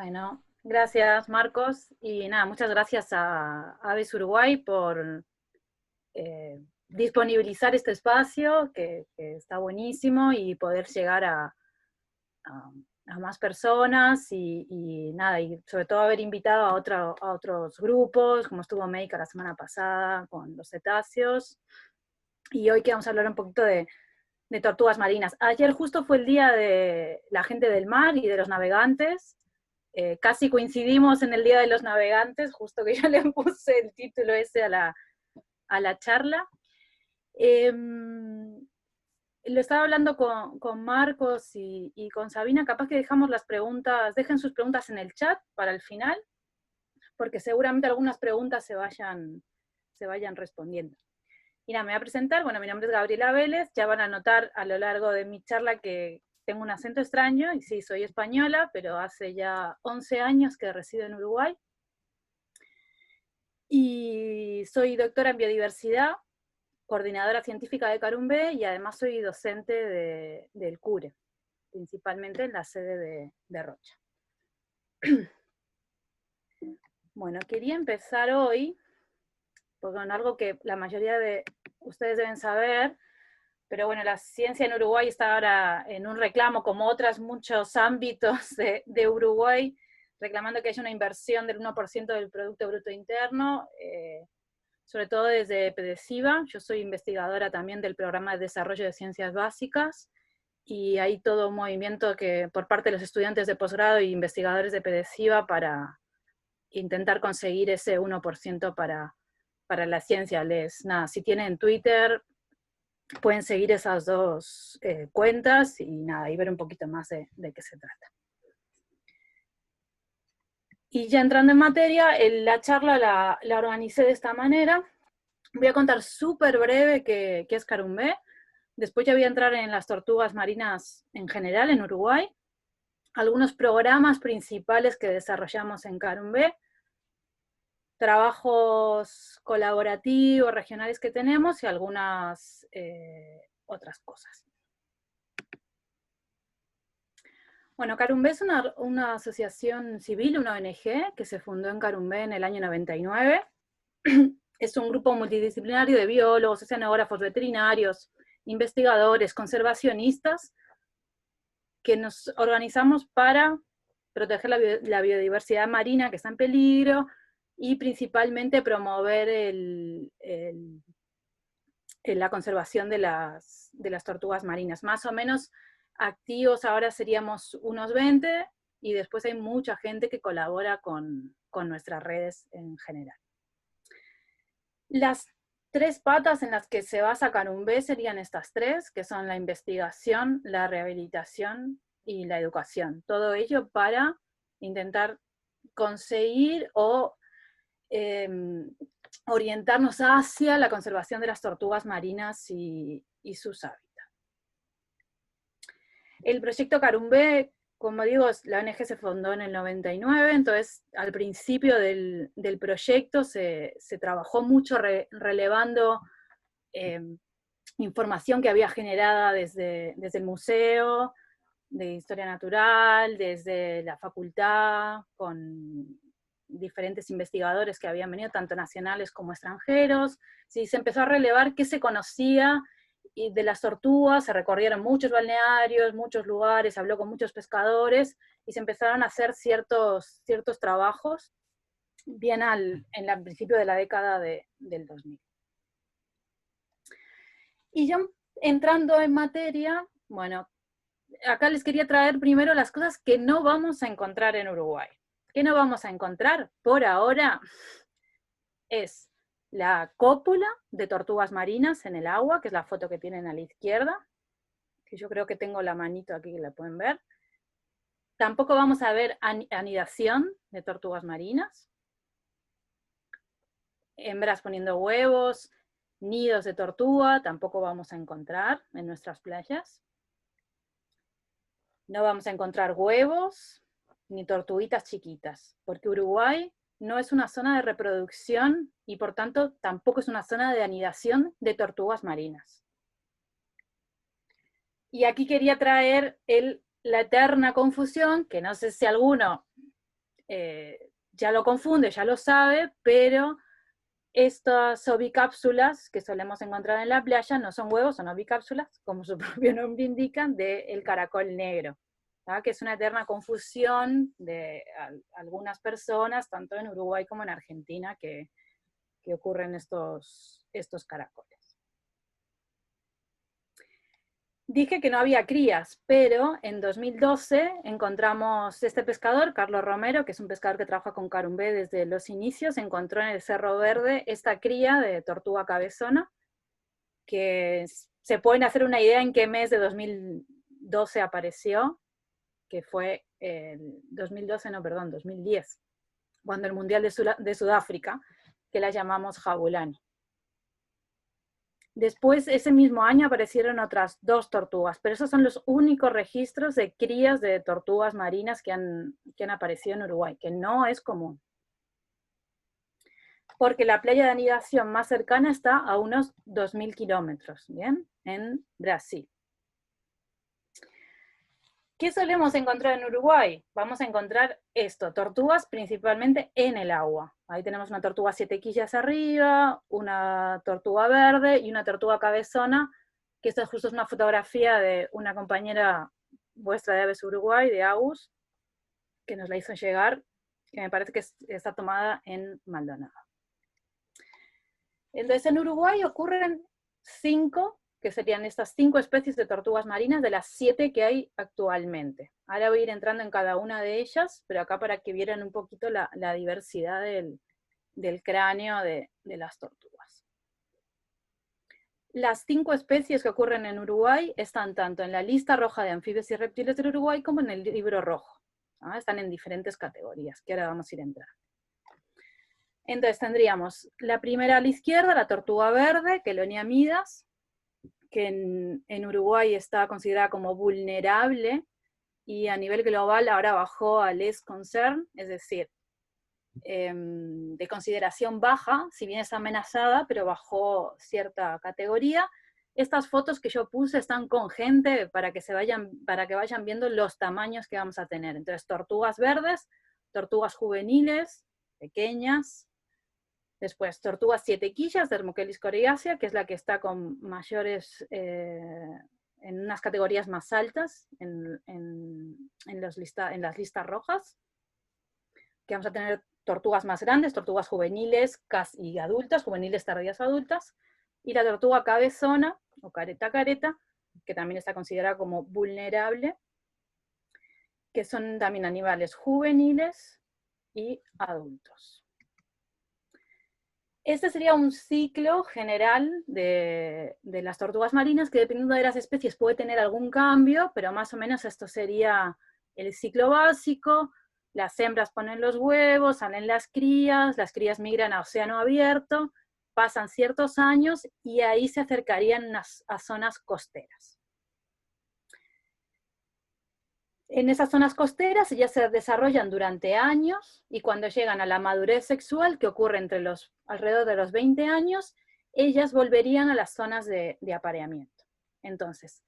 Bueno, gracias Marcos, y nada, muchas gracias a Aves Uruguay por disponibilizar este espacio, que está buenísimo, y poder llegar a- a más personas, y nada, y sobre todo haber invitado a otros grupos, como estuvo Meika la semana pasada con los cetáceos, y hoy que vamos a hablar un poquito de tortugas marinas. Ayer justo fue el día de la gente del mar y de los navegantes. Casi coincidimos en el Día de los Navegantes, justo que yo le puse el título ese a la charla. Lo estaba hablando con Marcos y con Sabina, capaz que dejamos las preguntas, dejen sus preguntas en el chat para el final, porque seguramente algunas preguntas se vayan respondiendo. Y nada, me voy a presentar. Bueno, mi nombre es Gabriela Vélez. Ya van a notar a lo largo de mi charla que tengo un acento extraño, y sí, soy española, pero hace ya 11 años que resido en Uruguay. Y soy doctora en biodiversidad, coordinadora científica de Carumbé, y además soy docente del CURE, principalmente en la sede de Rocha. Bueno, quería empezar hoy con algo que la mayoría de ustedes deben saber, pero bueno, la ciencia en Uruguay está ahora en un reclamo, como otros muchos ámbitos de Uruguay, reclamando que haya una inversión del 1% del Producto Bruto Interno, sobre todo desde PDCIVA. Yo soy investigadora también del Programa de Desarrollo de Ciencias Básicas, y hay todo un movimiento que por parte de los estudiantes de posgrado y investigadores de PDCIVA para intentar conseguir ese 1% para la ciencia. Nada, si tienen Twitter, pueden seguir esas dos cuentas, y nada, y ver un poquito más de qué se trata. Y ya entrando en materia, la charla la organicé de esta manera. Voy a contar súper breve qué es Carumbé. Después ya voy a entrar en las tortugas marinas en general en Uruguay, algunos programas principales que desarrollamos en Carumbé, trabajos colaborativos regionales que tenemos, y algunas otras cosas. Bueno, Carumbé es una asociación civil, una ONG, que se fundó en Carumbé en el año 99. Es un grupo multidisciplinario de biólogos, oceanógrafos, veterinarios, investigadores, conservacionistas, que nos organizamos para proteger la biodiversidad marina que está en peligro, y principalmente promover la conservación de las tortugas marinas. Más o menos activos ahora seríamos unos 20, y después hay mucha gente que colabora con nuestras redes en general. Las tres patas en las que se basa Carumbé serían estas tres, que son la investigación, la rehabilitación y la educación. Todo ello para intentar conseguir o orientarnos hacia la conservación de las tortugas marinas y sus hábitats. El proyecto Carumbé, como digo, la ONG se fundó en el 99, entonces al principio del proyecto se trabajó mucho relevando información que había generada desde el museo de Historia Natural, desde la facultad, con diferentes investigadores que habían venido, tanto nacionales como extranjeros. Sí, se empezó a relevar qué se conocía de las tortugas, se recorrieron muchos balnearios, muchos lugares, se habló con muchos pescadores, y se empezaron a hacer ciertos trabajos bien al principio de la década del 2000. Y ya entrando en materia, bueno, acá les quería traer primero las cosas que no vamos a encontrar en Uruguay. ¿Qué no vamos a encontrar por ahora? Es la cópula de tortugas marinas en el agua, que es la foto que tienen a la izquierda, que yo creo que tengo la manito aquí que la pueden ver. Tampoco vamos a ver anidación de tortugas marinas, hembras poniendo huevos, nidos de tortuga, tampoco vamos a encontrar en nuestras playas. No vamos a encontrar huevos ni tortuguitas chiquitas, porque Uruguay no es una zona de reproducción, y por tanto tampoco es una zona de anidación de tortugas marinas. Y aquí quería traer la eterna confusión, que no sé si alguno ya lo confunde, ya lo sabe, pero estas ovicápsulas que solemos encontrar en la playa no son huevos, son ovicápsulas, como su propio nombre indica, del caracol negro, ¿tá? Que es una eterna confusión de algunas personas, tanto en Uruguay como en Argentina, que ocurren estos caracoles. Dije que no había crías, pero en 2012 encontramos este pescador, Carlos Romero, que es un pescador que trabaja con carumbé desde los inicios, encontró en el Cerro Verde esta cría de tortuga cabezona, que se pueden hacer una idea en qué mes de 2012 apareció, que fue 2012, no, perdón, 2010, cuando el Mundial de Sudáfrica, que la llamamos Jabulani. Después, ese mismo año, aparecieron otras 2 tortugas, pero esos son los únicos registros de crías de tortugas marinas que han aparecido en Uruguay, que no es común. Porque la playa de anidación más cercana está a unos 2.000 kilómetros, ¿bien? En Brasil. ¿Qué solemos encontrar en Uruguay? Vamos a encontrar esto, tortugas principalmente en el agua. Ahí tenemos una tortuga 7 quillas arriba, una tortuga verde y una tortuga cabezona, que esta justo es una fotografía de una compañera vuestra de Aves Uruguay, de Agus, que nos la hizo llegar, que me parece que está tomada en Maldonado. Entonces en Uruguay ocurren 5, que serían estas 5 especies de tortugas marinas de las 7 que hay actualmente. Ahora voy a ir entrando en cada una de ellas, pero acá para que vieran un poquito la diversidad del cráneo de las tortugas. Las 5 especies que ocurren en Uruguay están tanto en la lista roja de anfibios y reptiles del Uruguay como en el libro rojo. ¿Ah? Están en diferentes categorías, que ahora vamos a ir entrando. Entonces tendríamos la primera a la izquierda, la tortuga verde, Chelonia midas, que en Uruguay está considerada como vulnerable, y a nivel global ahora bajó a less concern, es decir, de consideración baja, si bien está amenazada, pero bajó cierta categoría. Estas fotos que yo puse están con gente para que vayan viendo los tamaños que vamos a tener. Entonces, tortugas verdes, tortugas juveniles, pequeñas. Después, tortugas 7 quillas, Dermochelis coriacea, que es la que está con mayores, en unas categorías más altas, en las listas rojas. Que vamos a tener tortugas más grandes, tortugas juveniles casi adultas, juveniles tardías adultas, y la tortuga cabezona, o careta, que también está considerada como vulnerable, que son también animales juveniles y adultos. Este sería un ciclo general de las tortugas marinas, que dependiendo de las especies puede tener algún cambio, pero más o menos esto sería el ciclo básico. Las hembras ponen los huevos, salen las crías migran a océano abierto, pasan ciertos años y ahí se acercarían a zonas costeras. En esas zonas costeras ellas se desarrollan durante años, y cuando llegan a la madurez sexual, que ocurre alrededor de los 20 años, ellas volverían a las zonas de apareamiento. Entonces,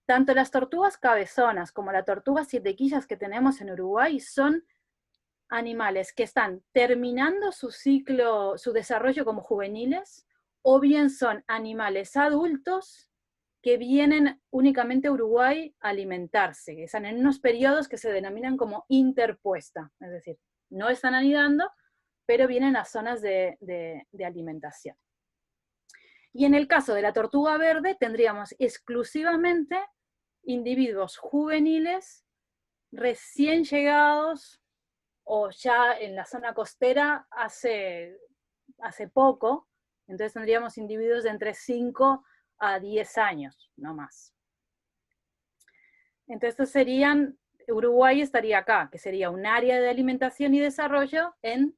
tanto las tortugas cabezonas como las tortugas 7 quillas que tenemos en Uruguay son animales que están terminando su ciclo, su desarrollo como juveniles, o bien son animales adultos que vienen únicamente a Uruguay a alimentarse, que están en unos periodos que se denominan como interpuesta, es decir, no están anidando, pero vienen a zonas de alimentación. Y en el caso de la tortuga verde tendríamos exclusivamente individuos juveniles recién llegados o ya en la zona costera hace poco, entonces tendríamos individuos de entre 5 a 10 años, no más. Entonces Uruguay estaría acá, que sería un área de alimentación y desarrollo en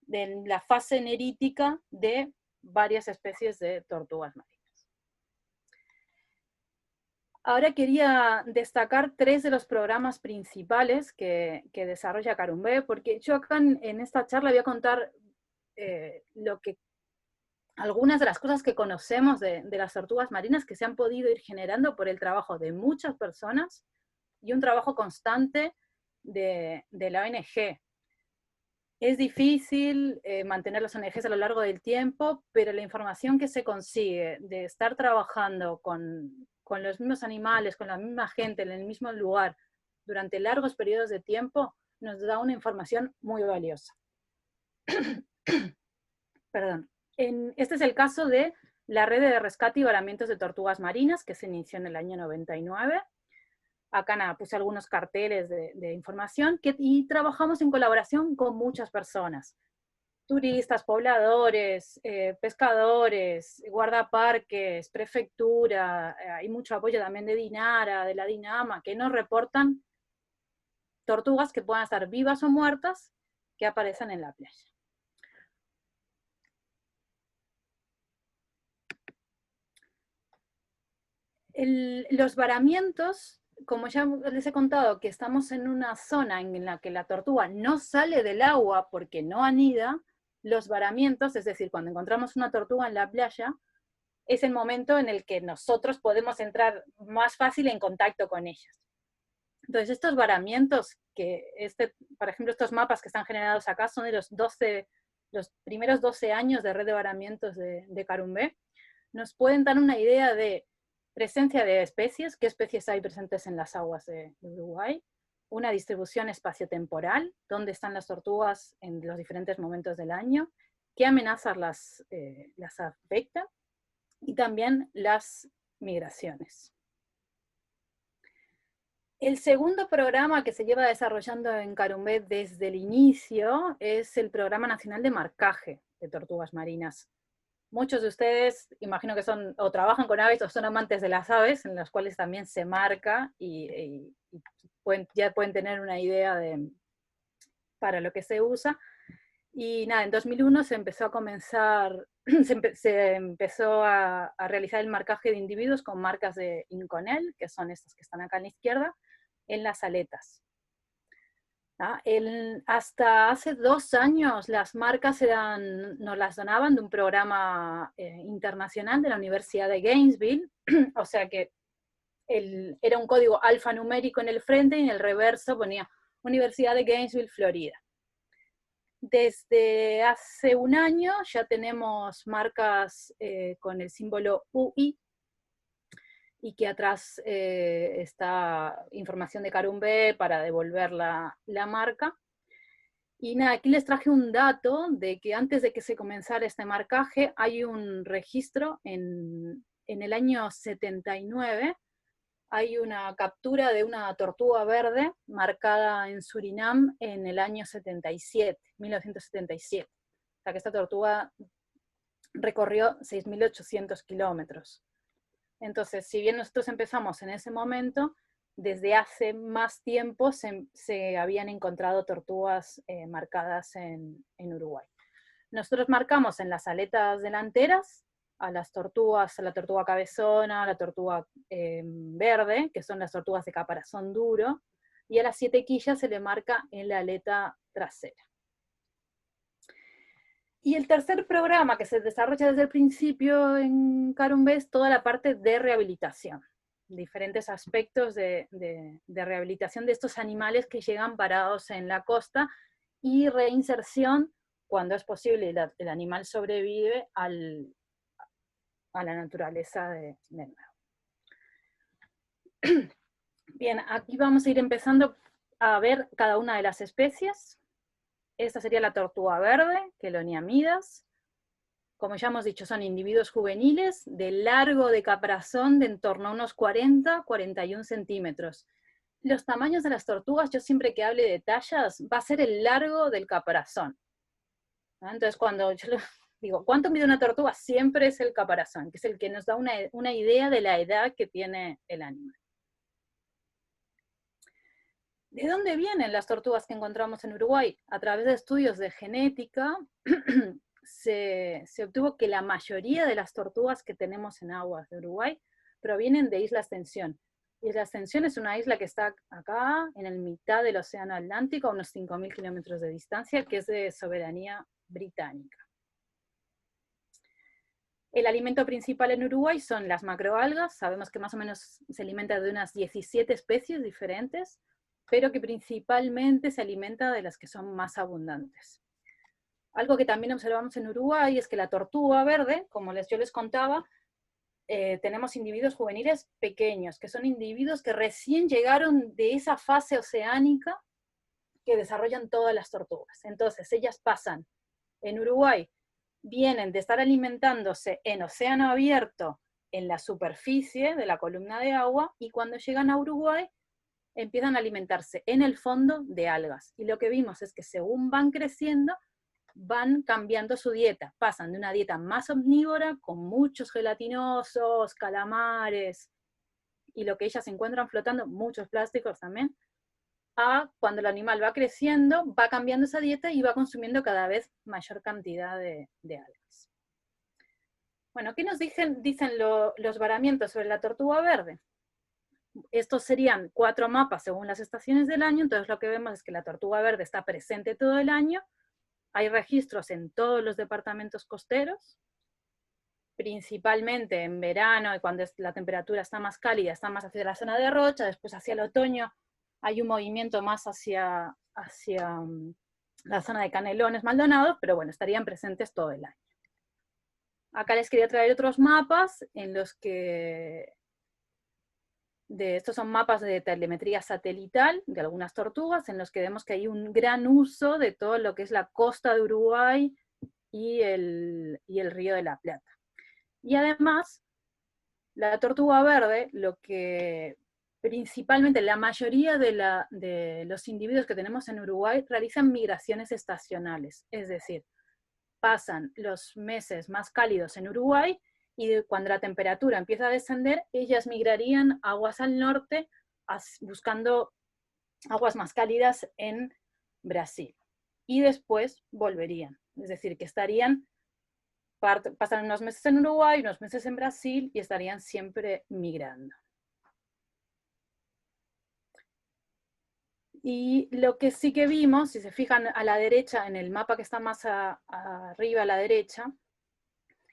la fase nerítica de varias especies de tortugas marinas. Ahora quería destacar 3 de los programas principales que desarrolla Carumbé, porque yo acá en esta charla voy a contar algunas de las cosas que conocemos de las tortugas marinas que se han podido ir generando por el trabajo de muchas personas y un trabajo constante de la ONG. Es difícil mantener las ONGs a lo largo del tiempo, pero la información que se consigue de estar trabajando con los mismos animales, con la misma gente, en el mismo lugar, durante largos periodos de tiempo, nos da una información muy valiosa. Perdón. Este es el caso de la red de rescate y varamientos de tortugas marinas, que se inició en el año 99. Acá nada, puse algunos carteles de información, y trabajamos en colaboración con muchas personas. Turistas, pobladores, pescadores, guardaparques, prefectura, hay mucho apoyo también de DINARA, de la DINAMA, que nos reportan tortugas que puedan estar vivas o muertas que aparecen en la playa. Los varamientos, como ya les he contado, que estamos en una zona en la que la tortuga no sale del agua porque no anida, los varamientos, es decir, cuando encontramos una tortuga en la playa, es el momento en el que nosotros podemos entrar más fácil en contacto con ellas. Entonces, estos varamientos, por ejemplo, estos mapas que están generados acá son de los primeros 12 años de red de varamientos de Carumbé, nos pueden dar una idea de presencia de especies, qué especies hay presentes en las aguas de Uruguay, una distribución espaciotemporal, dónde están las tortugas en los diferentes momentos del año, qué amenazas las afectan, y también las migraciones. El segundo programa que se lleva desarrollando en Carumbé desde el inicio es el Programa Nacional de Marcaje de Tortugas Marinas. Muchos de ustedes, imagino que son o trabajan con aves o son amantes de las aves, en las cuales también se marca y ya pueden tener una idea para lo que se usa. Y nada, en 2001 se empezó a comenzar, se empezó a realizar el marcaje de individuos con marcas de Inconel, que son estas que están acá a la izquierda, en las aletas. Hasta hace 2 años las marcas nos las donaban de un programa internacional de la Universidad de Gainesville, o sea que era un código alfanumérico en el frente y en el reverso ponía Universidad de Gainesville, Florida. Desde hace 1 año ya tenemos marcas con el símbolo UI, y que atrás está información de Carumbé para devolver la marca. Y nada, aquí les traje un dato de que antes de que se comenzara este marcaje, hay un registro en el año 79, hay una captura de una tortuga verde marcada en Surinam en el año 1977. O sea que esta tortuga recorrió 6.800 kilómetros. Entonces, si bien nosotros empezamos en ese momento, desde hace más tiempo se habían encontrado tortugas marcadas en Uruguay. Nosotros marcamos en las aletas delanteras a las tortugas, a la tortuga cabezona, a la tortuga verde, que son las tortugas de caparazón duro, y a las 7 quillas se le marca en la aleta trasera. Y el tercer programa que se desarrolla desde el principio en Carumbé es toda la parte de rehabilitación, diferentes aspectos de rehabilitación de estos animales que llegan parados en la costa y reinserción cuando es posible y el animal sobrevive a la naturaleza de nuevo. Bien, aquí vamos a ir empezando a ver cada una de las especies. Esta sería la tortuga verde, Chelonia midas. Como ya hemos dicho, son individuos juveniles de largo de caparazón de en torno a unos 40-41 centímetros. Los tamaños de las tortugas, yo siempre que hable de tallas, va a ser el largo del caparazón. Entonces, cuando yo digo, ¿cuánto mide una tortuga? Siempre es el caparazón, que es el que nos da una idea de la edad que tiene el animal. ¿De dónde vienen las tortugas que encontramos en Uruguay? A través de estudios de genética, se obtuvo que la mayoría de las tortugas que tenemos en aguas de Uruguay provienen de Isla Ascensión. Isla Ascensión es una isla que está acá, en el mitad del Océano Atlántico, a unos 5.000 kilómetros de distancia, que es de soberanía británica. El alimento principal en Uruguay son las macroalgas, sabemos que más o menos se alimenta de unas 17 especies diferentes. pero que principalmente se alimenta de las que son más abundantes. Algo que también observamos en Uruguay es que la tortuga verde, como yo les contaba, tenemos individuos juveniles pequeños, que son individuos que recién llegaron de esa fase oceánica que desarrollan todas las tortugas. Entonces, ellas pasan en Uruguay, vienen de estar alimentándose en océano abierto, en la superficie de la columna de agua, y cuando llegan a Uruguay, empiezan a alimentarse en el fondo de algas. Y lo que vimos es que según van creciendo, van cambiando su dieta, pasan de una dieta más omnívora, con muchos gelatinosos, calamares, y lo que ellas encuentran flotando, muchos plásticos también, a cuando el animal va creciendo, va cambiando esa dieta y va consumiendo cada vez mayor cantidad de algas. Bueno, ¿qué nos dicen los varamientos sobre la tortuga verde? Estos serían 4 mapas según las estaciones del año, entonces lo que vemos es que la tortuga verde está presente todo el año, hay registros en todos los departamentos costeros, principalmente en verano y cuando la temperatura está más cálida, está más hacia la zona de Rocha, después hacia el otoño hay un movimiento más hacia la zona de Canelones, Maldonados, pero bueno, estarían presentes todo el año. Acá les quería traer otros mapas en los que estos son mapas de telemetría satelital de algunas tortugas, en los que vemos que hay un gran uso de todo lo que es la costa de Uruguay y el Río de la Plata. Y además, la tortuga verde, lo que principalmente la mayoría de los individuos que tenemos en Uruguay realizan migraciones estacionales, es decir, pasan los meses más cálidos en Uruguay y cuando la temperatura empieza a descender, ellas migrarían aguas al norte buscando aguas más cálidas en Brasil. Y después volverían, es decir, que pasan unos meses en Uruguay, unos meses en Brasil y estarían siempre migrando. Y lo que sí que vimos, si se fijan a la derecha, en el mapa que está más arriba a la derecha,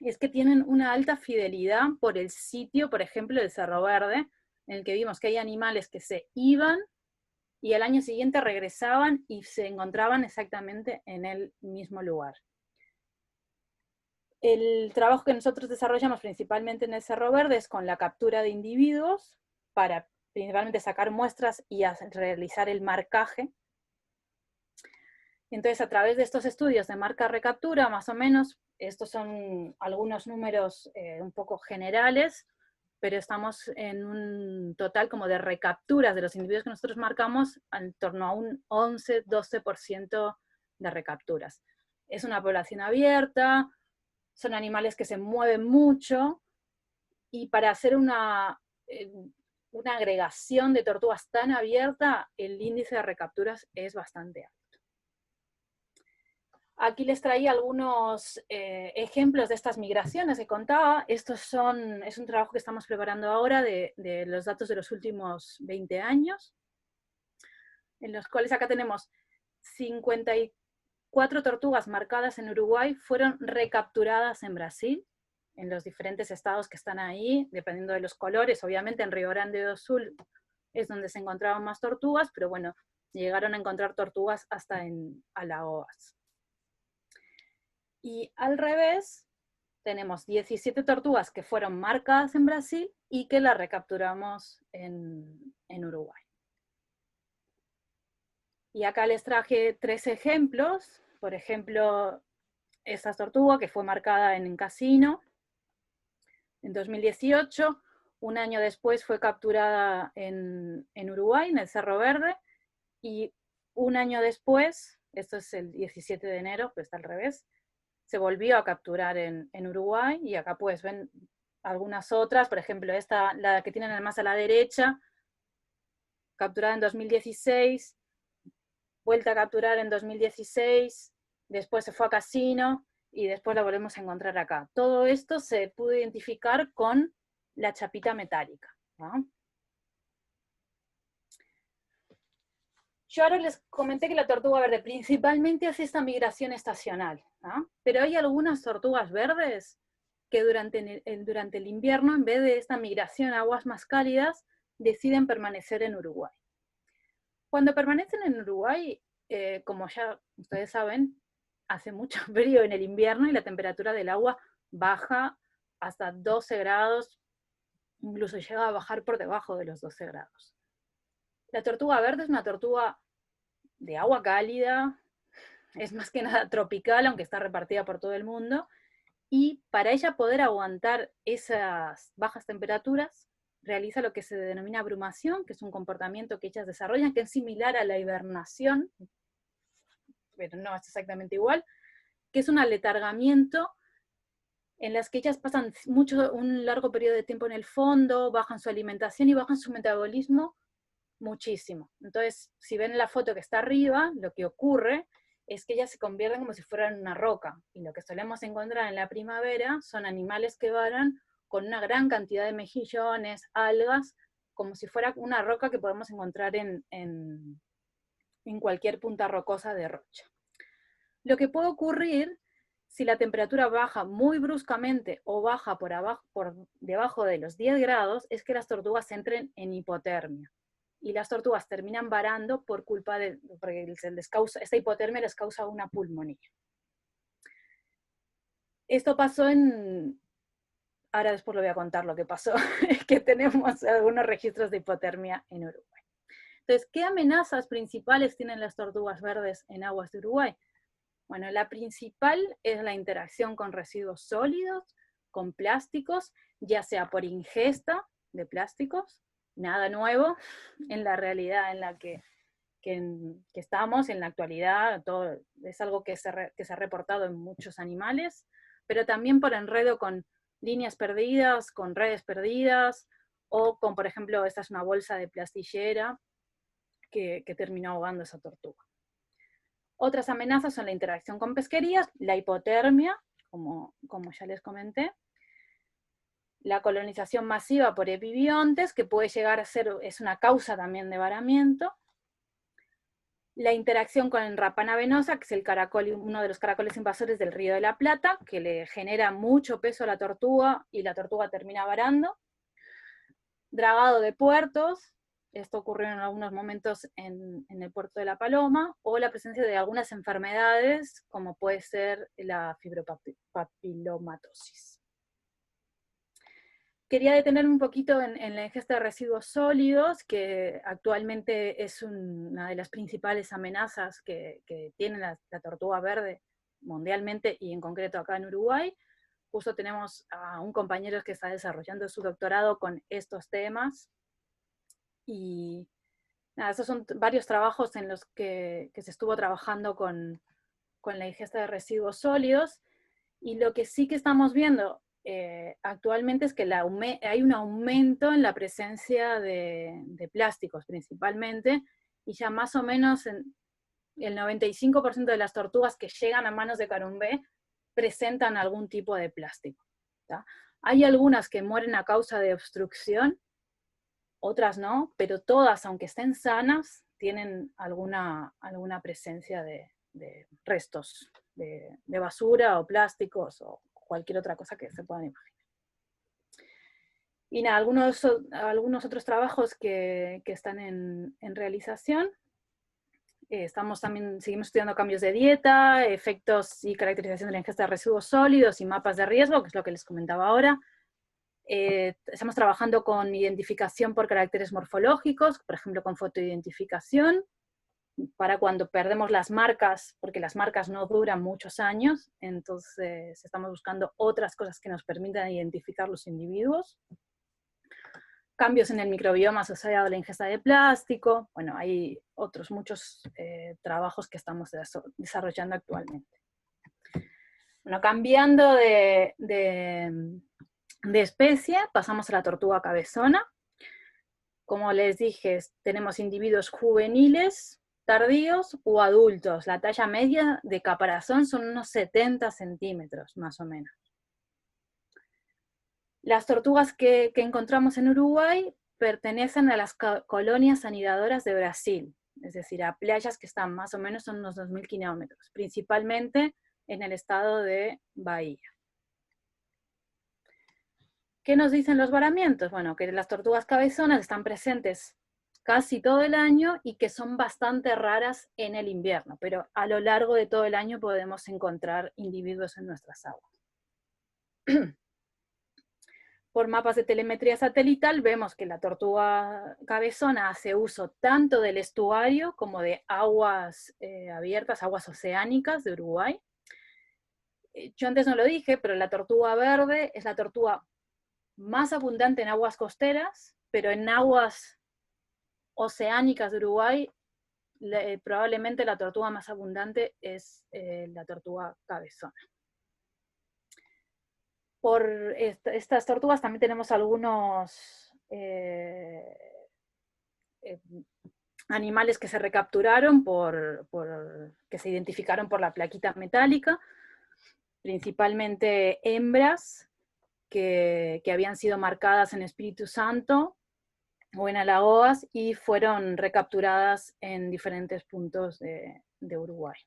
es que tienen una alta fidelidad por el sitio, por ejemplo, del Cerro Verde, en el que vimos que hay animales que se iban y al año siguiente regresaban y se encontraban exactamente en el mismo lugar. El trabajo que nosotros desarrollamos principalmente en el Cerro Verde es con la captura de individuos para principalmente sacar muestras y realizar el marcaje. Entonces, a través de estos estudios de marca-recaptura, más o menos, estos son algunos números un poco generales, pero estamos en un total como de recapturas de los individuos que nosotros marcamos en torno a un 11-12% de recapturas. Es una población abierta, son animales que se mueven mucho, y para hacer una agregación de tortugas tan abierta, el índice de recapturas es bastante alto. Aquí les traía algunos ejemplos de estas migraciones que contaba. Es un trabajo que estamos preparando ahora de los datos de los últimos 20 años, en los cuales acá tenemos 54 tortugas marcadas en Uruguay, fueron recapturadas en Brasil, en los diferentes estados que están ahí, dependiendo de los colores. Obviamente en Río Grande do Sul es donde se encontraban más tortugas, pero bueno, llegaron a encontrar tortugas hasta en Alagoas. Y al revés, tenemos 17 tortugas que fueron marcadas en Brasil y que las recapturamos en Uruguay. Y acá les traje 3 ejemplos. Por ejemplo, esta tortuga que fue marcada en Casino en 2018, un año después fue capturada en Uruguay, en el Cerro Verde, y un año después, esto es el 17 de enero, pues está al revés, se volvió a capturar en Uruguay, y acá pues ven algunas otras, por ejemplo esta, la que tienen más a la derecha, capturada en 2016, vuelta a capturar en 2016, después se fue a Casino, y después la volvemos a encontrar acá. Todo esto se pudo identificar con la chapita metálica, ¿no? Yo ahora les comenté que la tortuga verde principalmente hace esta migración estacional, ¿no? Pero hay algunas tortugas verdes que durante el invierno, en vez de esta migración a aguas más cálidas, deciden permanecer en Uruguay. Cuando permanecen en Uruguay, como ya ustedes saben, hace mucho frío en el invierno y la temperatura del agua baja hasta 12 grados, incluso llega a bajar por debajo de los 12 grados. La tortuga verde es una tortuga de agua cálida, es más que nada tropical, aunque está repartida por todo el mundo, y para ella poder aguantar esas bajas temperaturas, realiza lo que se denomina brumación, que es un comportamiento que ellas desarrollan, que es similar a la hibernación, pero no es exactamente igual, que es un aletargamiento en las que ellas pasan un largo periodo de tiempo en el fondo, bajan su alimentación y bajan su metabolismo muchísimo. Entonces, si ven la foto que está arriba, lo que ocurre es que ellas se convierten como si fueran una roca, y lo que solemos encontrar en la primavera son animales que varan con una gran cantidad de mejillones, algas, como si fuera una roca que podemos encontrar en cualquier punta rocosa de rocha. Lo que puede ocurrir si la temperatura baja muy bruscamente o baja por debajo de los 10 grados es que las tortugas entren en hipotermia. Y las tortugas terminan varando por culpa de, porque esta hipotermia les causa una pulmonía. Esto pasó ahora después lo voy a contar lo que pasó, es que tenemos algunos registros de hipotermia en Uruguay. Entonces, ¿qué amenazas principales tienen las tortugas verdes en aguas de Uruguay? Bueno, la principal es la interacción con residuos sólidos, con plásticos, ya sea por ingesta de plásticos, nada nuevo en la realidad en la que estamos, en la actualidad, todo, es algo que se ha reportado en muchos animales, pero también por enredo con líneas perdidas, con redes perdidas, o con, por ejemplo, esta es una bolsa de plastillera que terminó ahogando esa tortuga. Otras amenazas son la interacción con pesquerías, la hipotermia, como ya les comenté, la colonización masiva por epibiontes, que puede llegar a ser, es una causa también de varamiento, la interacción con el rapana venosa, que es el caracol, uno de los caracoles invasores del Río de la Plata, que le genera mucho peso a la tortuga y la tortuga termina varando, dragado de puertos, esto ocurrió en algunos momentos en el puerto de La Paloma, o la presencia de algunas enfermedades, como puede ser la fibropapilomatosis. Quería detenerme un poquito en la ingesta de residuos sólidos, que actualmente es una de las principales amenazas que tiene la tortuga verde mundialmente y en concreto acá en Uruguay. Justo tenemos a un compañero que está desarrollando su doctorado con estos temas. Y nada, esos son varios trabajos en los que se estuvo trabajando con la ingesta de residuos sólidos. Y lo que sí que estamos viendo actualmente es que hay un aumento en la presencia de plásticos principalmente, y ya más o menos el 95% de las tortugas que llegan a manos de Carumbé presentan algún tipo de plástico, ¿tá? Hay algunas que mueren a causa de obstrucción, otras no, pero todas, aunque estén sanas, tienen alguna presencia de restos de basura o plásticos o cualquier otra cosa que se puedan imaginar. Y nada, algunos otros trabajos que están en realización. Seguimos estudiando cambios de dieta, efectos y caracterización de la ingesta de residuos sólidos y mapas de riesgo, que es lo que les comentaba ahora. Estamos trabajando con identificación por caracteres morfológicos, por ejemplo con fotoidentificación, para cuando perdemos las marcas, porque las marcas no duran muchos años, entonces estamos buscando otras cosas que nos permitan identificar los individuos. Cambios en el microbioma asociado a la ingesta de plástico. Bueno, hay muchos trabajos que estamos desarrollando actualmente. Bueno, cambiando de especie, pasamos a la tortuga cabezona. Como les dije, tenemos individuos juveniles, tardíos o adultos. La talla media de caparazón son unos 70 centímetros, más o menos. Las tortugas que encontramos en Uruguay pertenecen a las colonias anidadoras de Brasil, es decir, a playas que están más o menos en unos 2.000 kilómetros, principalmente en el estado de Bahía. ¿Qué nos dicen los varamientos? Bueno, que las tortugas cabezonas están presentes casi todo el año y que son bastante raras en el invierno, pero a lo largo de todo el año podemos encontrar individuos en nuestras aguas. Por mapas de telemetría satelital vemos que la tortuga cabezona hace uso tanto del estuario como de aguas abiertas, aguas oceánicas de Uruguay. Yo antes no lo dije, pero la tortuga verde es la tortuga más abundante en aguas costeras, pero en aguas oceánicas de Uruguay probablemente la tortuga más abundante es la tortuga cabezona. Por estas tortugas también tenemos algunos animales que se recapturaron, que se identificaron por la plaquita metálica, principalmente hembras que habían sido marcadas en Espíritu Santo o en Alagoas y fueron recapturadas en diferentes puntos de Uruguay.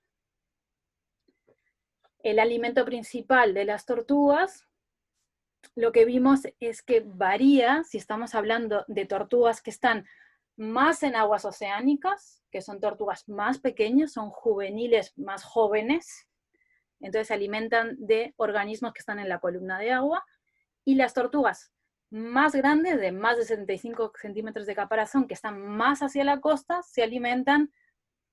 El alimento principal de las tortugas, lo que vimos es que varía si estamos hablando de tortugas que están más en aguas oceánicas, que son tortugas más pequeñas, son juveniles más jóvenes, entonces se alimentan de organismos que están en la columna de agua, y las tortugas más grandes, de más de 75 centímetros de caparazón, que están más hacia la costa, se alimentan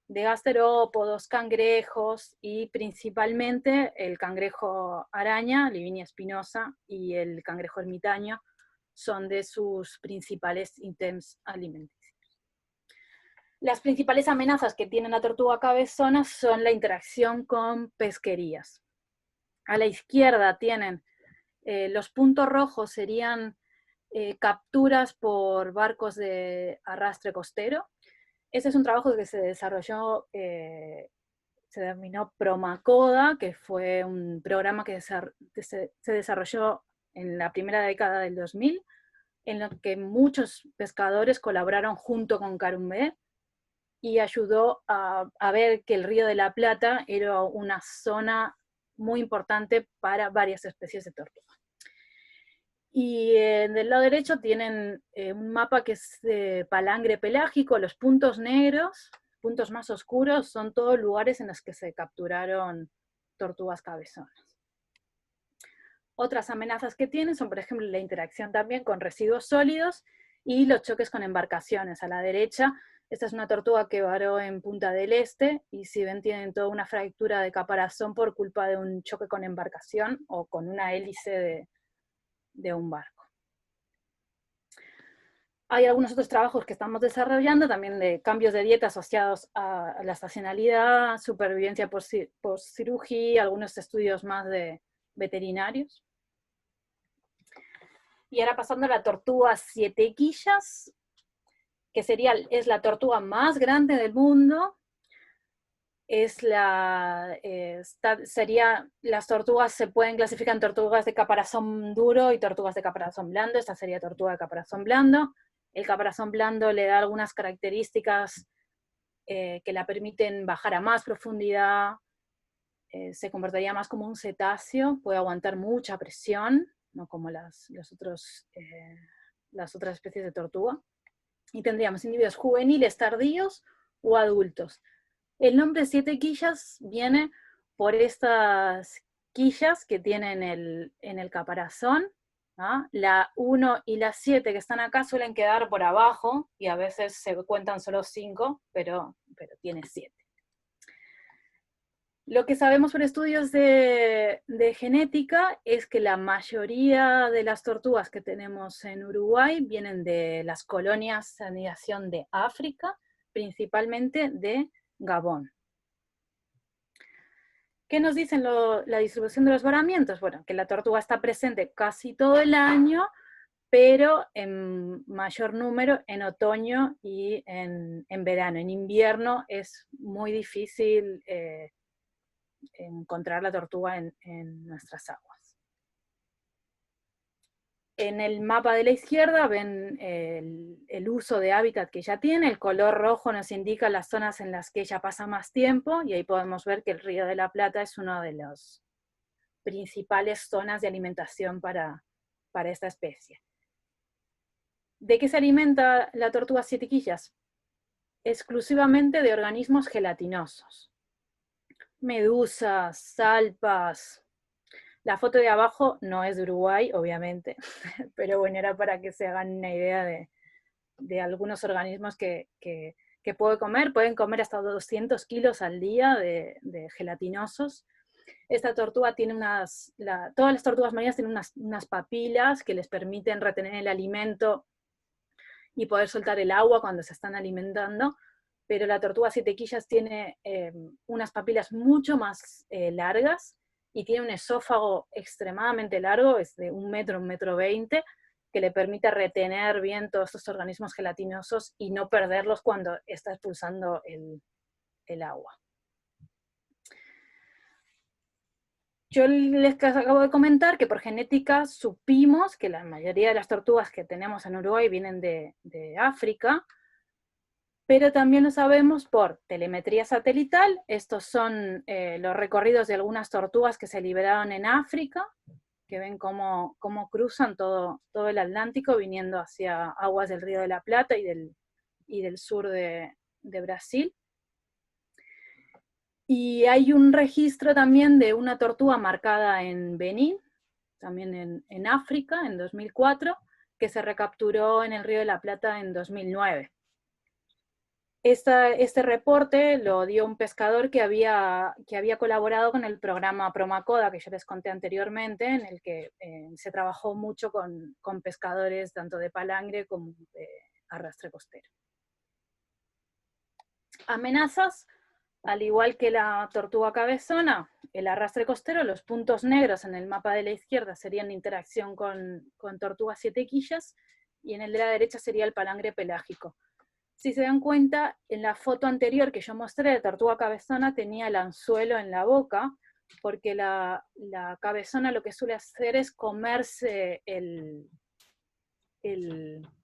de gasterópodos, cangrejos, y principalmente el cangrejo araña, Livinia spinosa, y el cangrejo ermitaño, son de sus principales ítems alimenticios. Las principales amenazas que tiene la tortuga cabezona son la interacción con pesquerías. A la izquierda tienen los puntos rojos, serían capturas por barcos de arrastre costero. Este es un trabajo que se desarrolló, se denominó Promacoda, que fue un programa que se desarrolló en la primera década del 2000, en lo que muchos pescadores colaboraron junto con Carumbé, y ayudó a ver que el Río de la Plata era una zona muy importante para varias especies de tortuga. Y del lado derecho tienen un mapa que es de palangre pelágico. Los puntos negros, puntos más oscuros, son todos lugares en los que se capturaron tortugas cabezonas. Otras amenazas que tienen son, por ejemplo, la interacción también con residuos sólidos y los choques con embarcaciones. A la derecha, esta es una tortuga que varó en Punta del Este, y si ven tienen toda una fractura de caparazón por culpa de un choque con embarcación o con una hélice de un barco. Hay algunos otros trabajos que estamos desarrollando también de cambios de dieta asociados a la estacionalidad, supervivencia post-cirugía, algunos estudios más de veterinarios. Y ahora pasando a la tortuga siete quillas, que es la tortuga más grande del mundo. Las tortugas se pueden clasificar en tortugas de caparazón duro y tortugas de caparazón blando. Esta sería tortuga de caparazón blando. El caparazón blando le da algunas características que la permiten bajar a más profundidad, se comportaría más como un cetáceo, puede aguantar mucha presión, no como las otras especies de tortuga. Y tendríamos individuos juveniles, tardíos o adultos. El nombre siete quillas viene por estas quillas que tienen en el caparazón, ¿no? La 1 y la 7 que están acá suelen quedar por abajo, y a veces se cuentan solo 5, pero tiene 7. Lo que sabemos por estudios de genética es que la mayoría de las tortugas que tenemos en Uruguay vienen de las colonias de anidación de África, principalmente de Gabón. ¿Qué nos dicen la distribución de los varamientos? Bueno, que la tortuga está presente casi todo el año, pero en mayor número en otoño y en verano. En invierno es muy difícil encontrar la tortuga en nuestras aguas. En el mapa de la izquierda ven el uso de hábitat que ella tiene. El color rojo nos indica las zonas en las que ella pasa más tiempo, y ahí podemos ver que el Río de la Plata es una de las principales zonas de alimentación para esta especie. ¿De qué se alimenta la tortuga siete quillas? Exclusivamente de organismos gelatinosos. Medusas, salpas. La foto de abajo no es de Uruguay, obviamente, pero bueno, era para que se hagan una idea de algunos organismos que puede comer. Pueden comer hasta 200 kilos al día de gelatinosos. Esta tortuga tiene todas las tortugas marinas tienen unas papilas que les permiten retener el alimento y poder soltar el agua cuando se están alimentando, pero la tortuga siete quillas tiene unas papilas mucho más largas y tiene un esófago extremadamente largo, es de 1 metro 20, que le permite retener bien todos estos organismos gelatinosos y no perderlos cuando está expulsando el agua. Yo les acabo de comentar que por genética supimos que la mayoría de las tortugas que tenemos en Uruguay vienen de África, pero también lo sabemos por telemetría satelital. Estos son los recorridos de algunas tortugas que se liberaron en África, que ven cómo cruzan todo el Atlántico viniendo hacia aguas del Río de la Plata y del sur de Brasil. Y hay un registro también de una tortuga marcada en Benín, también en África, en 2004, que se recapturó en el Río de la Plata en 2009. Este reporte lo dio un pescador que había colaborado con el programa Promacoda, que yo les conté anteriormente, en el que se trabajó mucho con pescadores tanto de palangre como de arrastre costero. Amenazas, al igual que la tortuga cabezona, el arrastre costero, los puntos negros en el mapa de la izquierda serían interacción con tortugas siete quillas, y en el de la derecha sería el palangre pelágico. Si se dan cuenta, en la foto anterior que yo mostré de tortuga cabezona tenía el anzuelo en la boca, porque la cabezona lo que suele hacer es comerse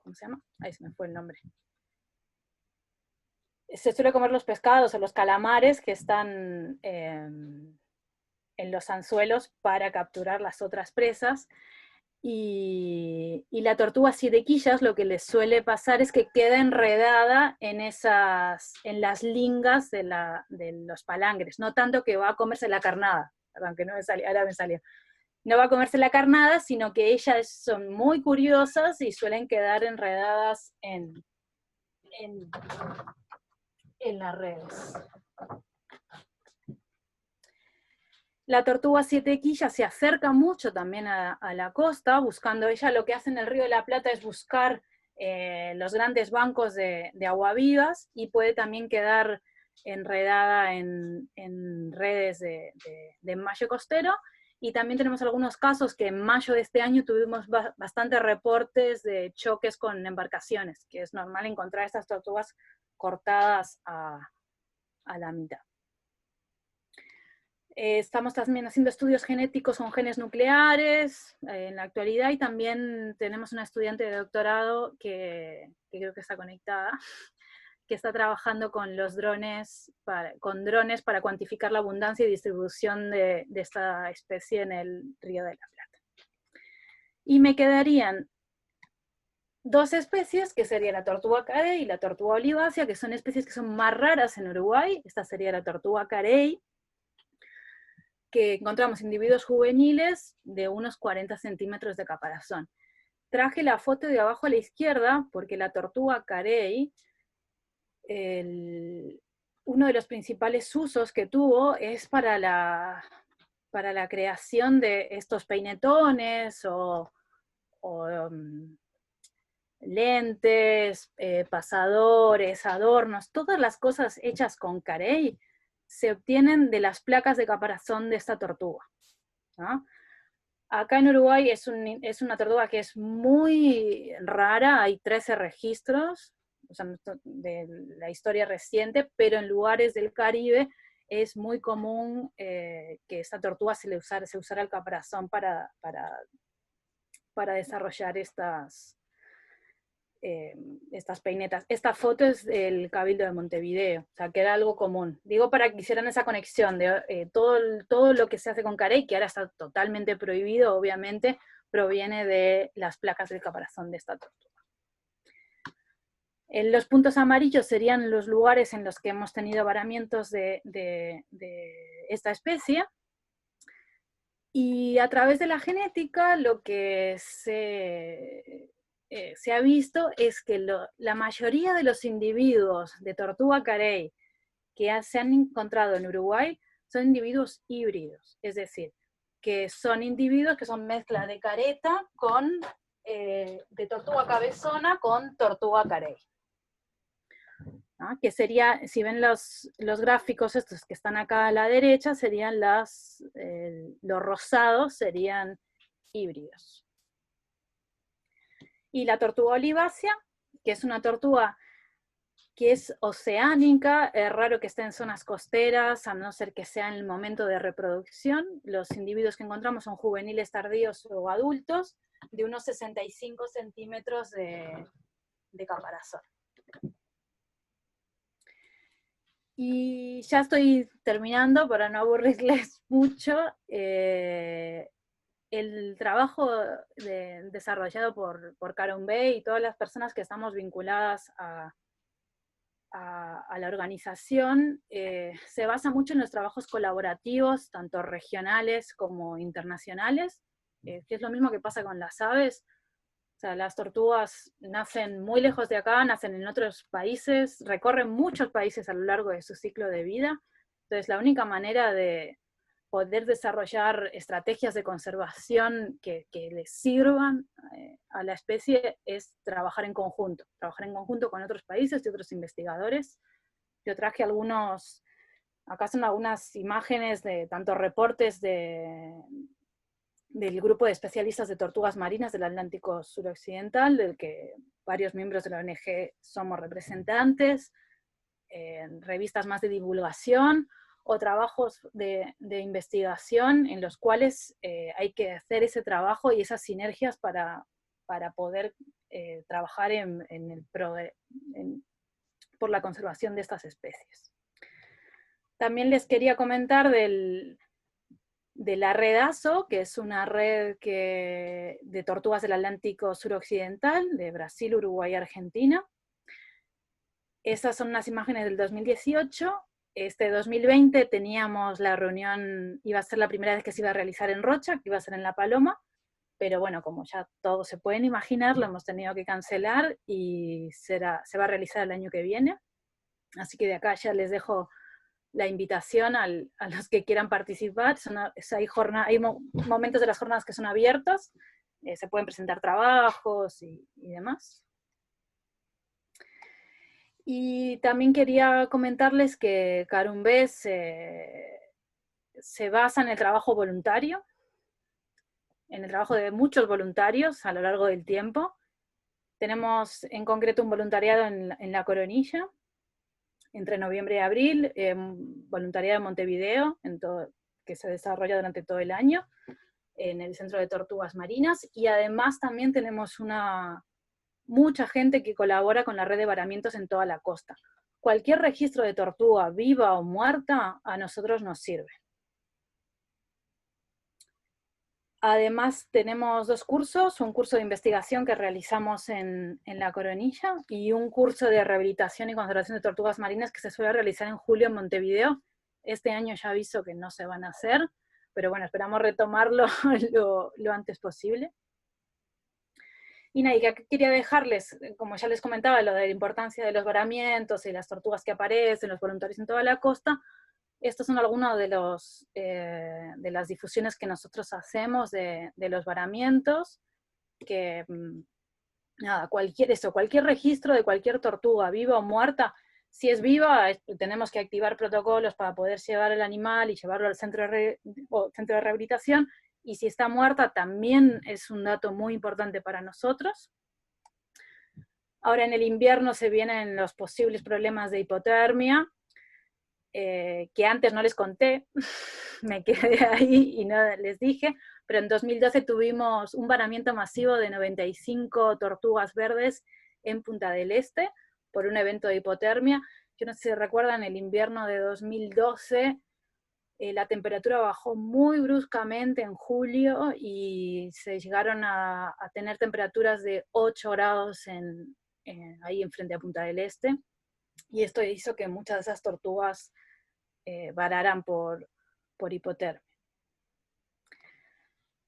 ¿cómo se llama? Ahí se me fue el nombre. Se suele comer los pescados o los calamares que están en los anzuelos para capturar las otras presas. Y la tortuga siete quillas lo que les suele pasar es que queda enredada en las lingas de los palangres, no tanto que va a comerse la carnada, perdón, que no me salió, ahora me salió. No va a comerse la carnada, sino que ellas son muy curiosas y suelen quedar enredadas en las redes. La tortuga siete quillas se acerca mucho también a la costa, buscando, ella lo que hace en el Río de la Plata es buscar los grandes bancos de aguavivas, y puede también quedar enredada en redes de enmalle costero. Y también tenemos algunos casos que en mayo de este año tuvimos bastantes reportes de choques con embarcaciones, que es normal encontrar estas tortugas cortadas a la mitad. Estamos también haciendo estudios genéticos con genes nucleares en la actualidad, y también tenemos una estudiante de doctorado que creo que está conectada, que está trabajando con los drones, para cuantificar la abundancia y distribución de esta especie en el Río de la Plata. Y me quedarían dos especies, que sería la tortuga carey y la tortuga olivácea, que son especies que son más raras en Uruguay. Esta sería la tortuga carey, que encontramos individuos juveniles de unos 40 centímetros de caparazón. Traje la foto de abajo a la izquierda porque la tortuga carey, uno de los principales usos que tuvo es para la creación de estos peinetones o lentes, pasadores, adornos, todas las cosas hechas con carey se obtienen de las placas de caparazón de esta tortuga, ¿no? Acá en Uruguay es una tortuga que es muy rara, hay 13 registros, o sea, de la historia reciente, pero en lugares del Caribe es muy común que esta tortuga se usara el caparazón para desarrollar estas peinetas. Esta foto es del Cabildo de Montevideo, o sea, que era algo común. Digo, para que hicieran esa conexión de todo lo que se hace con carey, que ahora está totalmente prohibido, obviamente, proviene de las placas del caparazón de esta tortuga. Los puntos amarillos serían los lugares en los que hemos tenido varamientos de esta especie. Y a través de la genética lo que se ha visto es que la mayoría de los individuos de tortuga carey que se han encontrado en Uruguay son individuos híbridos, es decir, que son individuos que son mezcla de careta con, de tortuga cabezona con tortuga carey. ¿No? Que sería, si ven los gráficos estos que están acá a la derecha, serían los rosados serían híbridos. Y la tortuga olivácea, que es una tortuga que es oceánica, es raro que esté en zonas costeras, a no ser que sea en el momento de reproducción. Los individuos que encontramos son juveniles tardíos o adultos, de unos 65 centímetros de caparazón. Y ya estoy terminando para no aburrirles mucho. El trabajo desarrollado por Carun B y todas las personas que estamos vinculadas a la organización se basa mucho en los trabajos colaborativos, tanto regionales como internacionales, que es lo mismo que pasa con las aves. O sea, las tortugas nacen muy lejos de acá, nacen en otros países, recorren muchos países a lo largo de su ciclo de vida. Entonces, la única manera de poder desarrollar estrategias de conservación que les sirvan a la especie es trabajar en conjunto con otros países y otros investigadores. Yo traje algunos, acá son algunas imágenes de tanto reportes del grupo de especialistas de tortugas marinas del Atlántico suroccidental, del que varios miembros de la ONG somos representantes, revistas más de divulgación, o trabajos de investigación en los cuales hay que hacer ese trabajo y esas sinergias para poder trabajar por la conservación de estas especies. También les quería comentar de la red ASO, que es una red de tortugas del Atlántico suroccidental, de Brasil, Uruguay y Argentina. Estas son unas imágenes del 2018. Este 2020 teníamos la reunión, iba a ser la primera vez que se iba a realizar en Rocha, que iba a ser en La Paloma, pero bueno, como ya todos se pueden imaginar, lo hemos tenido que cancelar y se va a realizar el año que viene. Así que de acá ya les dejo la invitación a los que quieran participar. Hay momentos de las jornadas que son abiertos, se pueden presentar trabajos y demás. Y también quería comentarles que Carun B se basa en el trabajo voluntario, en el trabajo de muchos voluntarios a lo largo del tiempo. Tenemos en concreto un voluntariado en La Coronilla, entre noviembre y abril, voluntariado en Montevideo, que se desarrolla durante todo el año, en el Centro de Tortugas Marinas, y además también tenemos mucha gente que colabora con la red de varamientos en toda la costa. Cualquier registro de tortuga, viva o muerta, a nosotros nos sirve. Además tenemos 2 cursos, un curso de investigación que realizamos en La Coronilla y un curso de rehabilitación y conservación de tortugas marinas que se suele realizar en julio en Montevideo. Este año ya aviso que no se van a hacer, pero bueno, esperamos retomarlo lo antes posible. Y nada, y que quería dejarles, como ya les comentaba, lo de la importancia de los varamientos y las tortugas que aparecen, los voluntarios en toda la costa. Estos son algunos de las difusiones que nosotros hacemos de los varamientos, que nada, cualquier registro de cualquier tortuga, viva o muerta, si es viva, tenemos que activar protocolos para poder llevar el animal y llevarlo al centro de rehabilitación, y si está muerta también es un dato muy importante para nosotros. Ahora en el invierno se vienen los posibles problemas de hipotermia, que antes no les conté, me quedé ahí y no les dije, pero en 2012 tuvimos un varamiento masivo de 95 tortugas verdes en Punta del Este por un evento de hipotermia. Yo no sé si recuerdan, el invierno de 2012 la temperatura bajó muy bruscamente en julio y se llegaron a tener temperaturas de 8 grados en ahí enfrente a Punta del Este, y esto hizo que muchas de esas tortugas vararan por hipotermia.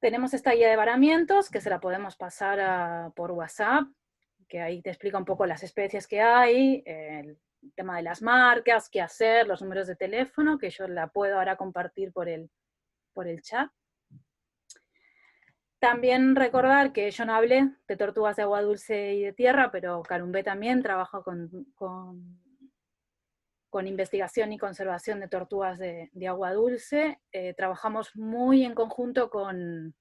Tenemos esta guía de varamientos que se la podemos pasar por WhatsApp, que ahí te explica un poco las especies que hay, el tema de las marcas, qué hacer, los números de teléfono, que yo la puedo ahora compartir por el chat. También recordar que yo no hablé de tortugas de agua dulce y de tierra, pero Carumbé también trabaja con investigación y conservación de tortugas de agua dulce. Trabajamos muy en conjunto con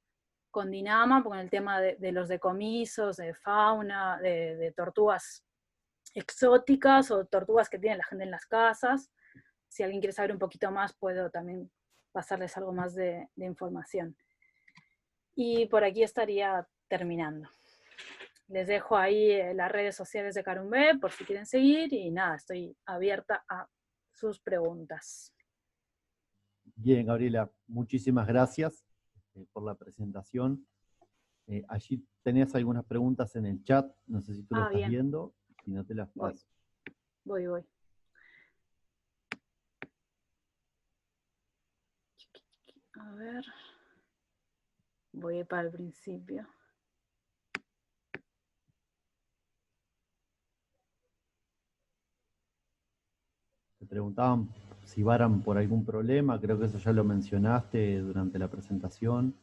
Dinama, con el tema de los decomisos, de fauna, de tortugas exóticas o tortugas que tiene la gente en las casas. Si alguien quiere saber un poquito más, puedo también pasarles algo más de información. Y por aquí estaría terminando. Les dejo ahí las redes sociales de Carumbé por si quieren seguir, y nada, estoy abierta a sus preguntas. Bien, Gabriela, muchísimas gracias por la presentación. Allí tenés algunas preguntas en el chat, no sé si tú lo estás viendo, si no te las paso. Voy. A ver, voy para el principio. Te preguntaban si varan por algún problema, creo que eso ya lo mencionaste durante la presentación.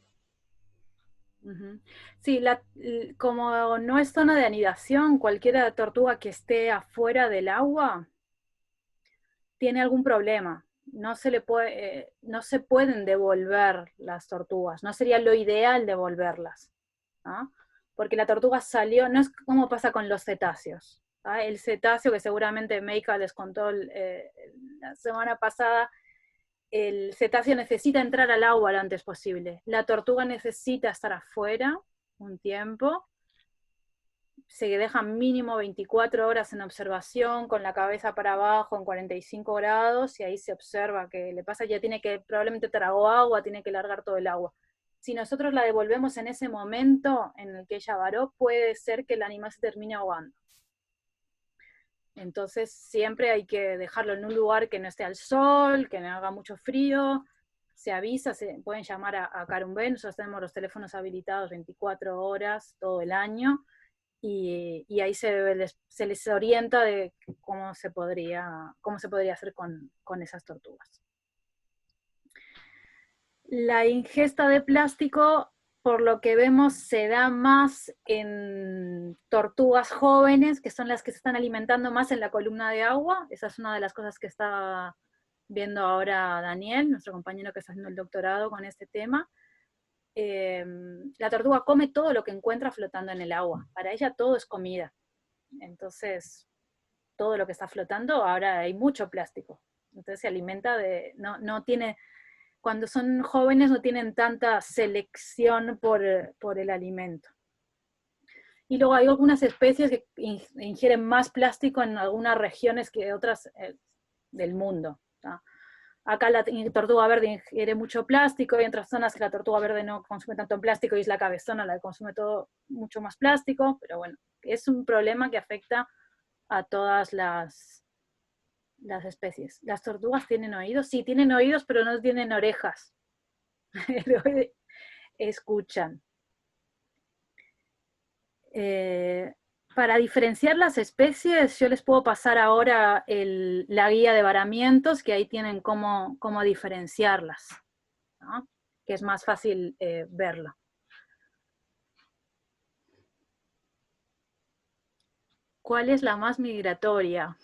Sí, como no es zona de anidación, cualquier tortuga que esté afuera del agua tiene algún problema. No se pueden devolver las tortugas, no sería lo ideal devolverlas, ¿no? Porque la tortuga salió, no es como pasa con los cetáceos, ¿no? El cetáceo, que seguramente Meika les contó la semana pasada, el cetáceo necesita entrar al agua lo antes posible. La tortuga necesita estar afuera un tiempo, se dejan mínimo 24 horas en observación, con la cabeza para abajo en 45 grados, y ahí se observa qué le pasa. Ya probablemente tragó agua, tiene que largar todo el agua. Si nosotros la devolvemos en ese momento en el que ella varó, puede ser que el animal se termine ahogando. Entonces siempre hay que dejarlo en un lugar que no esté al sol, que no haga mucho frío. Se avisa, pueden llamar a Carumbé, nosotros tenemos los teléfonos habilitados 24 horas todo el año, y ahí se les orienta de cómo se podría hacer con esas tortugas. La ingesta de plástico, por lo que vemos, se da más en tortugas jóvenes, que son las que se están alimentando más en la columna de agua. Esa es una de las cosas que está viendo ahora Daniel, nuestro compañero que está haciendo el doctorado con este tema. La tortuga come todo lo que encuentra flotando en el agua. Para ella todo es comida. Entonces, todo lo que está flotando, ahora hay mucho plástico. Entonces se alimenta no tiene... Cuando son jóvenes no tienen tanta selección por el alimento. Y luego hay algunas especies que ingieren más plástico en algunas regiones que otras del mundo, ¿no? Acá la tortuga verde ingiere mucho plástico, y en otras zonas la tortuga verde no consume tanto plástico, y es la cabezona la que consume mucho más plástico, pero bueno, es un problema que afecta a todas las especies. ¿Las tortugas tienen oídos? Sí, tienen oídos, pero no tienen orejas. Escuchan. Para diferenciar las especies, yo les puedo pasar ahora la guía de varamientos, que ahí tienen cómo diferenciarlas, ¿no? Que es más fácil verlo. ¿Cuál es la más migratoria?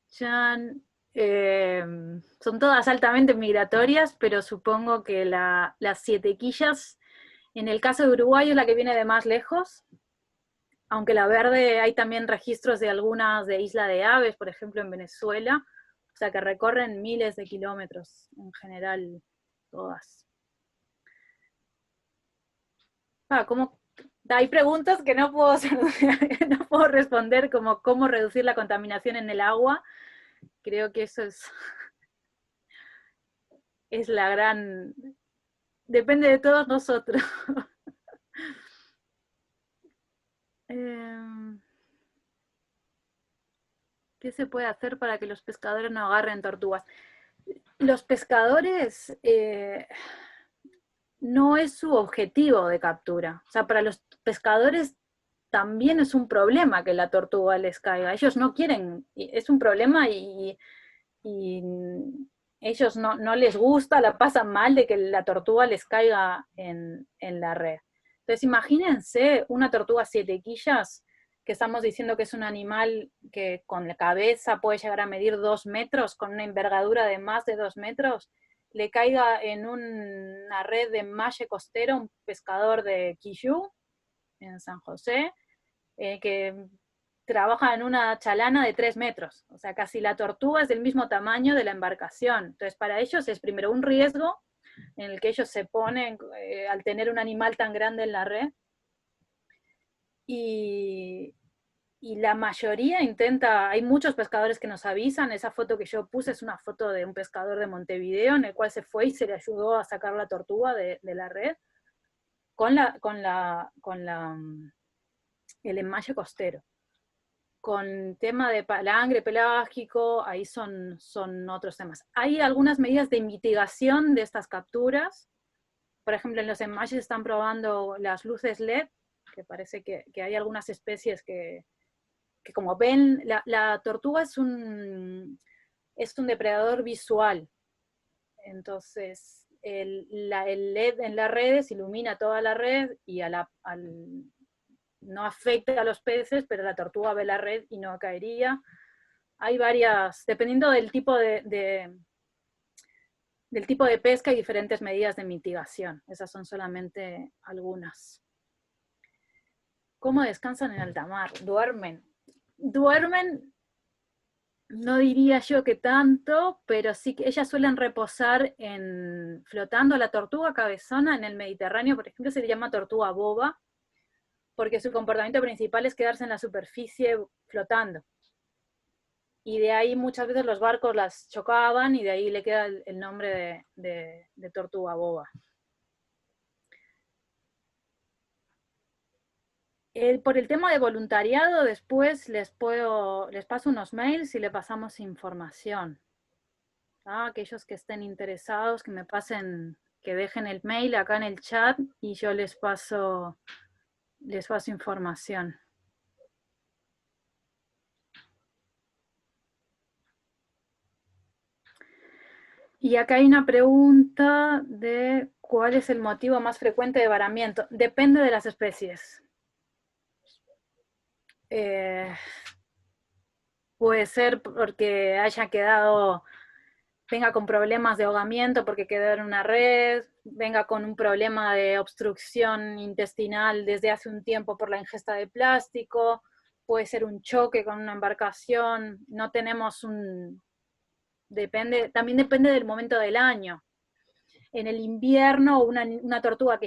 Son todas altamente migratorias, pero supongo que las sietequillas, en el caso de Uruguay, es la que viene de más lejos, aunque la verde hay también registros de algunas de Isla de Aves, por ejemplo en Venezuela, o sea que recorren miles de kilómetros, en general todas. Hay preguntas que no puedo, no puedo responder, como cómo reducir la contaminación en el agua. Creo que eso es la gran... Depende de todos nosotros. ¿Qué se puede hacer para que los pescadores no agarren tortugas? Los pescadores no es su objetivo de captura. O sea, para los pescadores también es un problema que la tortuga les caiga. Ellos no quieren, es un problema y ellos no les gusta, la pasan mal de que la tortuga les caiga en la red. Entonces imagínense una tortuga siete quillas, que estamos diciendo que es un animal que con la cabeza puede llegar a medir 2 metros, con una envergadura de más de 2 metros, le caiga en una red de malle costero un pescador de Quillú, en San José, que trabaja en una chalana de 3 metros. O sea, casi la tortuga es del mismo tamaño de la embarcación. Entonces, para ellos es primero un riesgo en el que ellos se ponen al tener un animal tan grande en la red. Y la mayoría intenta, hay muchos pescadores que nos avisan, esa foto que yo puse es una foto de un pescador de Montevideo en el cual se fue y se le ayudó a sacar la tortuga de la red con el enmalle costero. Con tema de palangre pelágico, ahí son otros temas. Hay algunas medidas de mitigación de estas capturas. Por ejemplo, en los enmalles están probando las luces LED, que parece que hay algunas especies que como ven, la tortuga es un depredador visual. Entonces, el LED en las redes ilumina toda la red y no afecta a los peces, pero la tortuga ve la red y no caería. Hay varias, dependiendo del tipo del tipo de pesca, hay diferentes medidas de mitigación. Esas son solamente algunas. ¿Cómo descansan en alta mar? Duermen. Duermen, no diría yo que tanto, pero sí que ellas suelen reposar flotando. La tortuga cabezona en el Mediterráneo, por ejemplo, se le llama tortuga boba, porque su comportamiento principal es quedarse en la superficie flotando. Y de ahí muchas veces los barcos las chocaban y de ahí le queda el nombre de tortuga boba. Por el tema de voluntariado, después les paso unos mails y le pasamos información. Aquellos que estén interesados, que me pasen, que dejen el mail acá en el chat y yo les paso información. Y acá hay una pregunta de cuál es el motivo más frecuente de varamiento. Depende de las especies. Puede ser porque venga con problemas de ahogamiento porque quedó en una red, venga con un problema de obstrucción intestinal desde hace un tiempo por la ingesta de plástico, puede ser un choque con una embarcación, no tenemos también depende del momento del año. En el invierno, una tortuga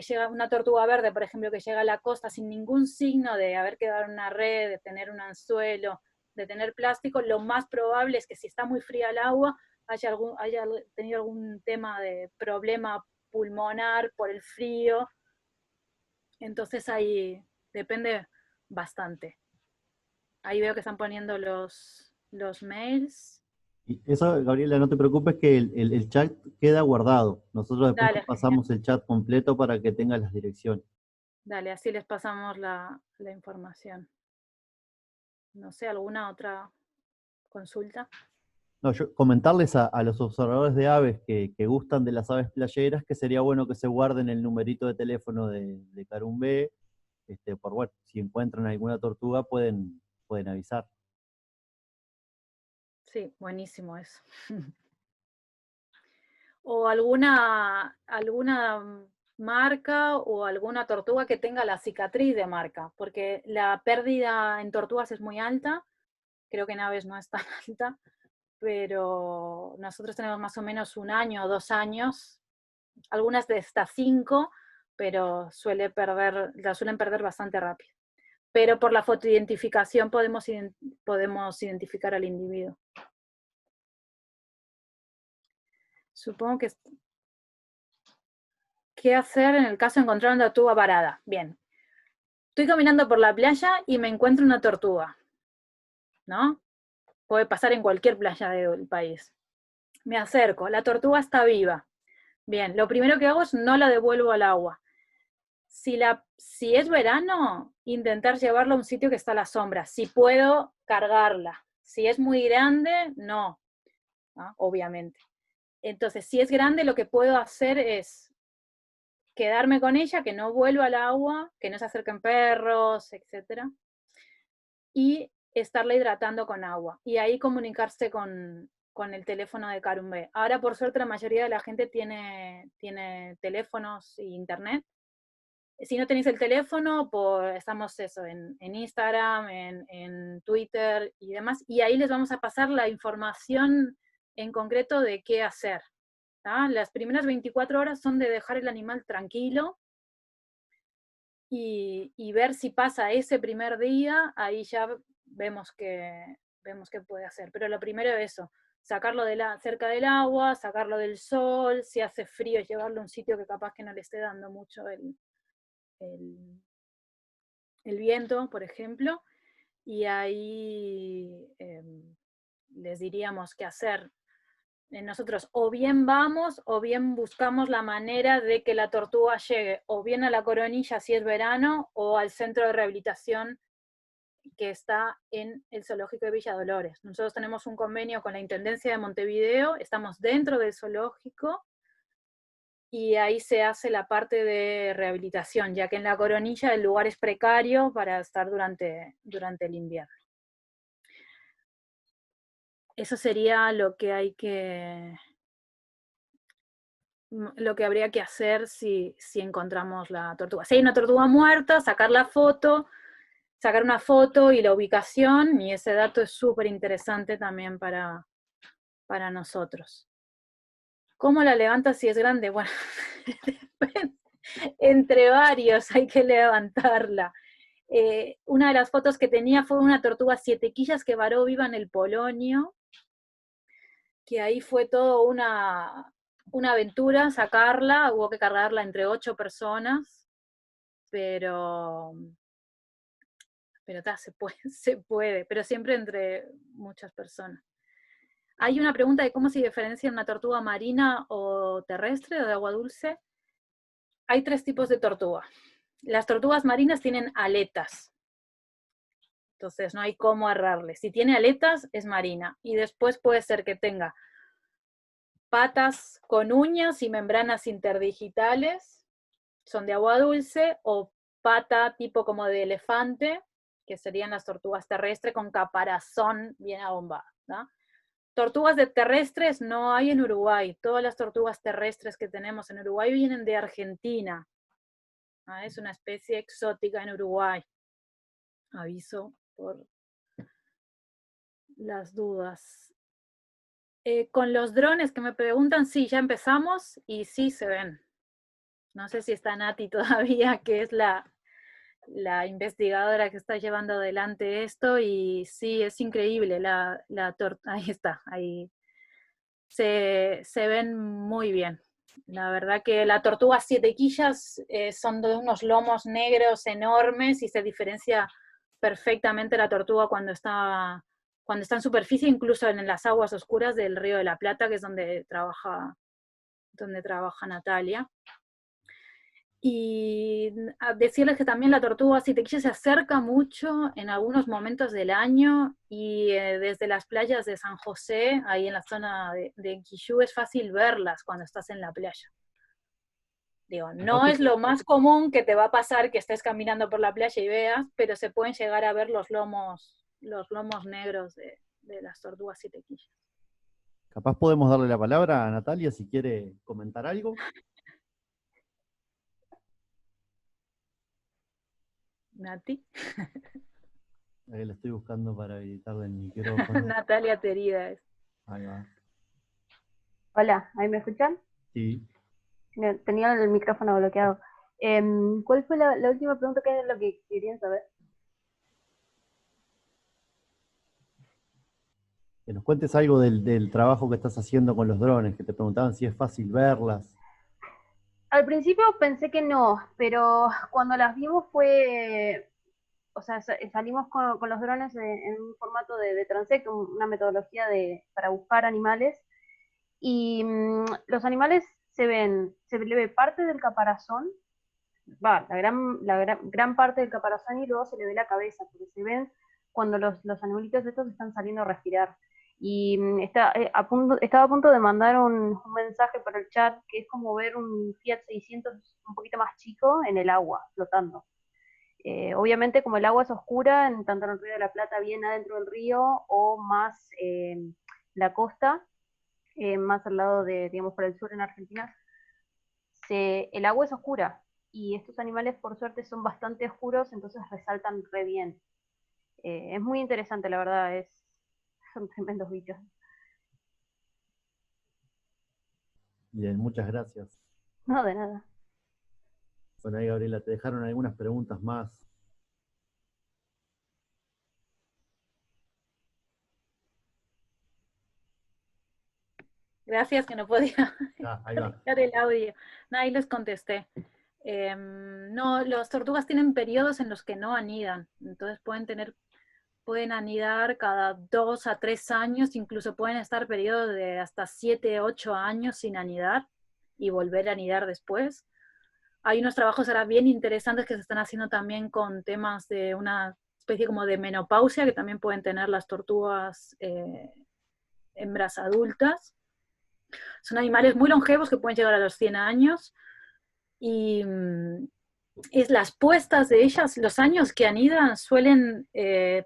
verde, por ejemplo, que llega a la costa sin ningún signo de haber quedado en una red, de tener un anzuelo, de tener plástico, lo más probable es que si está muy fría el agua, haya tenido algún tema de problema pulmonar por el frío. Entonces ahí depende bastante. Ahí veo que están poniendo los mails. Y eso, Gabriela, no te preocupes que el chat queda guardado. Nosotros después te Dale, pasamos el chat completo para que tengas las direcciones. dale, así les pasamos la información. No sé, ¿alguna otra consulta? No, yo comentarles a los observadores de aves que gustan de las aves playeras que sería bueno que se guarden el numerito de teléfono de Carumbé, por bueno, si encuentran alguna tortuga pueden avisar. Sí, buenísimo eso. O alguna marca o alguna tortuga que tenga la cicatriz de marca, porque la pérdida en tortugas es muy alta, creo que en aves no es tan alta, pero nosotros tenemos más o menos 1 año o 2 años, algunas de estas 5, pero la suelen perder bastante rápido. Pero por la fotoidentificación podemos identificar al individuo. Supongo que... ¿Qué hacer en el caso de encontrar una tortuga varada? Bien. estoy caminando por la playa y me encuentro una tortuga, ¿no? Puede pasar en cualquier playa del país. Me acerco, la tortuga está viva. Bien, lo primero que hago es no la devuelvo al agua. Si es verano, intentar llevarla a un sitio que está a la sombra. Si puedo, cargarla. Si es muy grande, no, ¿no? Obviamente. Entonces, si es grande, lo que puedo hacer es quedarme con ella, que no vuelva al agua, que no se acerquen perros, etc. Y estarla hidratando con agua. Y ahí comunicarse con el teléfono de Carumbé. Ahora, por suerte, la mayoría de la gente tiene teléfonos e internet. Si no tenéis el teléfono, pues estamos eso, en Instagram, en Twitter y demás, y ahí les vamos a pasar la información en concreto de qué hacer. ¿tá? Las primeras 24 horas son de dejar el animal tranquilo y ver si pasa ese primer día, ahí ya vemos qué puede hacer. Pero lo primero es eso, sacarlo cerca del agua, sacarlo del sol, si hace frío, llevarlo a un sitio que capaz que no le esté dando mucho el viento, por ejemplo, y ahí les diríamos qué hacer. Nosotros o bien vamos o bien buscamos la manera de que la tortuga llegue o bien a la Coronilla si es verano o al centro de rehabilitación que está en el zoológico de Villa Dolores. Nosotros tenemos un convenio con la Intendencia de Montevideo, estamos dentro del zoológico y ahí se hace la parte de rehabilitación, ya que en la Coronilla el lugar es precario para estar durante el invierno. Eso sería lo que habría que hacer si encontramos la tortuga. Si hay una tortuga muerta, sacar una foto y la ubicación, y ese dato es súper interesante también para nosotros. ¿Cómo la levantas si es grande? Bueno, entre varios hay que levantarla. Una de las fotos que tenía fue una tortuga 7 quillas que varó viva en el Polonio, que ahí fue todo una aventura sacarla, hubo que cargarla entre 8 personas, pero se puede, pero siempre entre muchas personas. Hay una pregunta de cómo se diferencia una tortuga marina o terrestre o de agua dulce. Hay 3 tipos de tortuga. Las tortugas marinas tienen aletas, entonces no hay cómo errarle. Si tiene aletas, es marina. Y después puede ser que tenga patas con uñas y membranas interdigitales, son de agua dulce, o pata tipo como de elefante, que serían las tortugas terrestres con caparazón bien abombado, ¿no? Tortugas de terrestres no hay en Uruguay. Todas las tortugas terrestres que tenemos en Uruguay vienen de Argentina. ¿no? Es una especie exótica en Uruguay. Aviso por las dudas. Con los drones que me preguntan, sí, ya empezamos y sí se ven. No sé si está Nati todavía, que es la investigadora que está llevando adelante esto, y sí, es increíble, ahí está, ahí se ven muy bien. La verdad que la tortuga 7 quillas son de unos lomos negros enormes y se diferencia perfectamente la tortuga cuando está en superficie, incluso en las aguas oscuras del Río de la Plata, que es donde trabaja Natalia. Y decirles que también la tortuga citequilla se acerca mucho en algunos momentos del año, y desde las playas de San José, ahí en la zona de Quillú, es fácil verlas cuando estás en la playa. Digo, no es lo más común que te va a pasar que estés caminando por la playa y veas, pero se pueden llegar a ver los lomos negros de las tortugas citequillas. Capaz podemos darle la palabra a Natalia si quiere comentar algo. Nati. La estoy buscando para habilitarle el micrófono. Natalia Terida es. Ahí va. Hola, ¿ahí me escuchan? Sí. Tenía el micrófono bloqueado. ¿Cuál fue la última pregunta? ¿Qué es lo que querían saber? Que nos cuentes algo del trabajo que estás haciendo con los drones, que te preguntaban si es fácil verlas. Al principio pensé que no, pero cuando las vimos fue, o sea, salimos con los drones en un formato de transect, una metodología para buscar animales, y los animales se le ve parte del caparazón, gran parte del caparazón y luego se le ve la cabeza, porque se ven cuando los animalitos estos están saliendo a respirar. Y estaba a punto de mandar un mensaje por el chat que es como ver un Fiat 600 un poquito más chico en el agua, flotando. Obviamente como el agua es oscura, tanto en el Río de la Plata bien adentro del río o más la costa, más al lado de, digamos, por el sur en Argentina, el agua es oscura y estos animales por suerte son bastante oscuros, entonces resaltan re bien. Es muy interesante, la verdad, son tremendos bichos. Bien, muchas gracias. No, de nada. Bueno, ahí Gabriela, te dejaron algunas preguntas más. Gracias, que no podía Ahí va. cargar el audio. No, ahí les contesté. No, las tortugas tienen periodos en los que no anidan, entonces pueden anidar cada 2 a 3 años, incluso pueden estar periodos de hasta 7, 8 años sin anidar y volver a anidar después. Hay unos trabajos ahora bien interesantes que se están haciendo también con temas de una especie como de menopausia que también pueden tener las tortugas hembras adultas. Son animales muy longevos que pueden llegar a los 100 años y es las puestas de ellas, los años que anidan suelen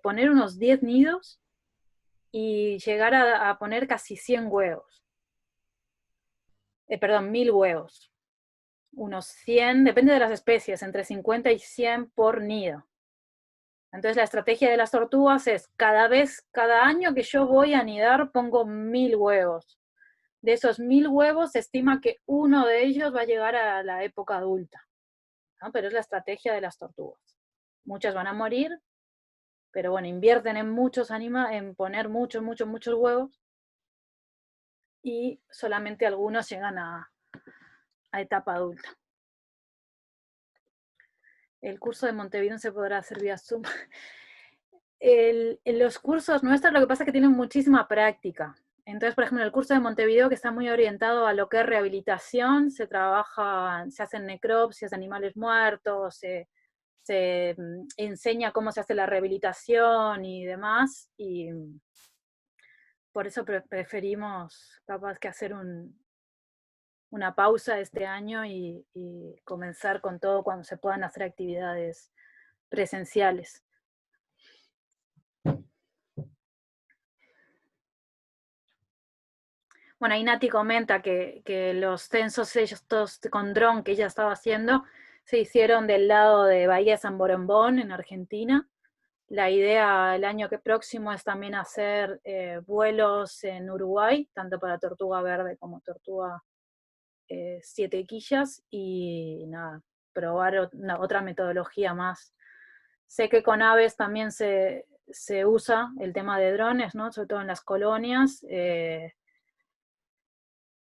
poner unos 10 nidos y llegar a poner casi 100 huevos. Perdón, 1000 huevos. Unos 100, depende de las especies, entre 50 y 100 por nido. Entonces la estrategia de las tortugas es cada año que yo voy a anidar pongo 1000 huevos. De esos 1000 huevos se estima que uno de ellos va a llegar a la época adulta, ¿no? Pero es la estrategia de las tortugas. Muchas van a morir, pero bueno, invierten en en poner muchos huevos, y solamente algunos llegan a etapa adulta. El curso de Montevideo se podrá hacer vía Zoom. Los cursos nuestros lo que pasa es que tienen muchísima práctica. Entonces, por ejemplo, el curso de Montevideo, que está muy orientado a lo que es rehabilitación, se hacen necropsias de animales muertos, se enseña cómo se hace la rehabilitación y demás, y por eso preferimos capaz que hacer una pausa este año y comenzar con todo cuando se puedan hacer actividades presenciales. Bueno, ahí Nati comenta que los censos estos con dron que ella estaba haciendo se hicieron del lado de Bahía San Borombón, en Argentina. La idea el año próximo es también hacer vuelos en Uruguay, tanto para tortuga verde como tortuga 7 quillas, y nada, probar otra metodología más. Sé que con aves también se usa el tema de drones, ¿no? Sobre todo en las colonias.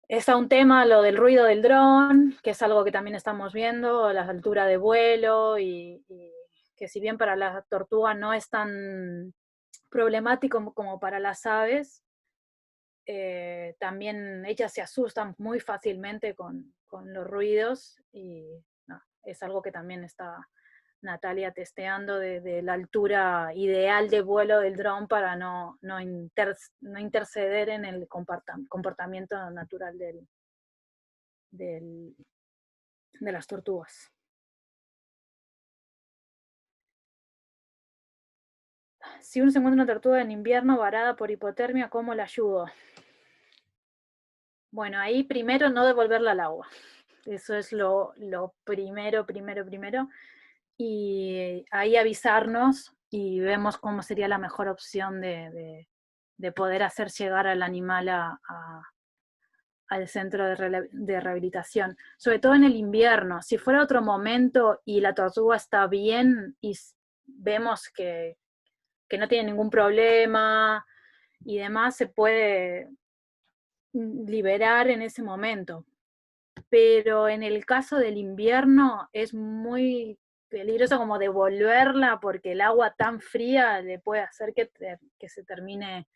Es un tema lo del ruido del dron, que es algo que también estamos viendo, la altura de vuelo, y que si bien para la tortuga no es tan problemático como para las aves, también ellas se asustan muy fácilmente con los ruidos, y no, es algo que también está Natalia testeando de la altura ideal de vuelo del dron para no interceder en el comportamiento natural de las tortugas. Si uno se encuentra una tortuga en invierno varada por hipotermia, ¿cómo la ayudo? Bueno, ahí primero no devolverla al agua. Eso es lo primero. Y ahí avisarnos y vemos cómo sería la mejor opción de poder hacer llegar al animal al centro de rehabilitación. Sobre todo en el invierno. Si fuera otro momento y la tortuga está bien y vemos que no tiene ningún problema y demás, se puede liberar en ese momento. pero en el caso del invierno es muy peligroso como devolverla porque el agua tan fría le puede hacer que se termine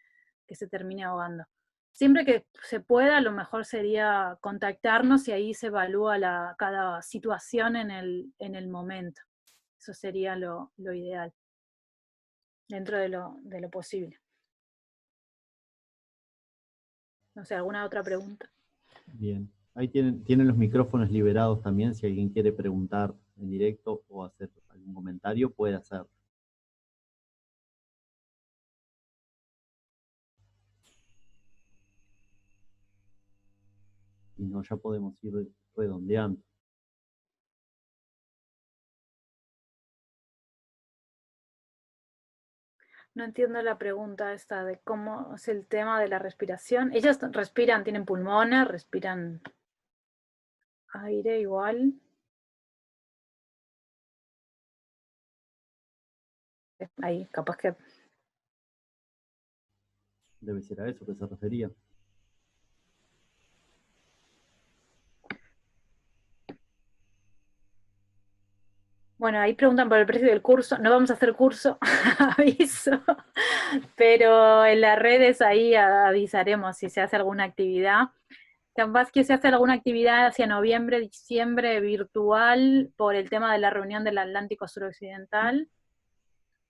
ahogando. Siempre que se pueda, lo mejor sería contactarnos y ahí se evalúa cada situación en el momento. Eso sería lo ideal, dentro de lo posible. No sé, ¿alguna otra pregunta? Bien. Ahí tienen los micrófonos liberados también, si alguien quiere preguntar en directo o hacer algún comentario, puede hacer. Y no, ya podemos ir redondeando. No entiendo la pregunta esta de cómo es el tema de la respiración. Ellas respiran, tienen pulmones, respiran aire igual. Ahí, capaz que... Debe ser a eso que se refería. Bueno, ahí preguntan por el precio del curso. No vamos a hacer curso, aviso. Pero en las redes ahí avisaremos si se hace alguna actividad. Capaz que se hace alguna actividad hacia noviembre, diciembre, virtual, por el tema de la reunión del Atlántico Suroccidental,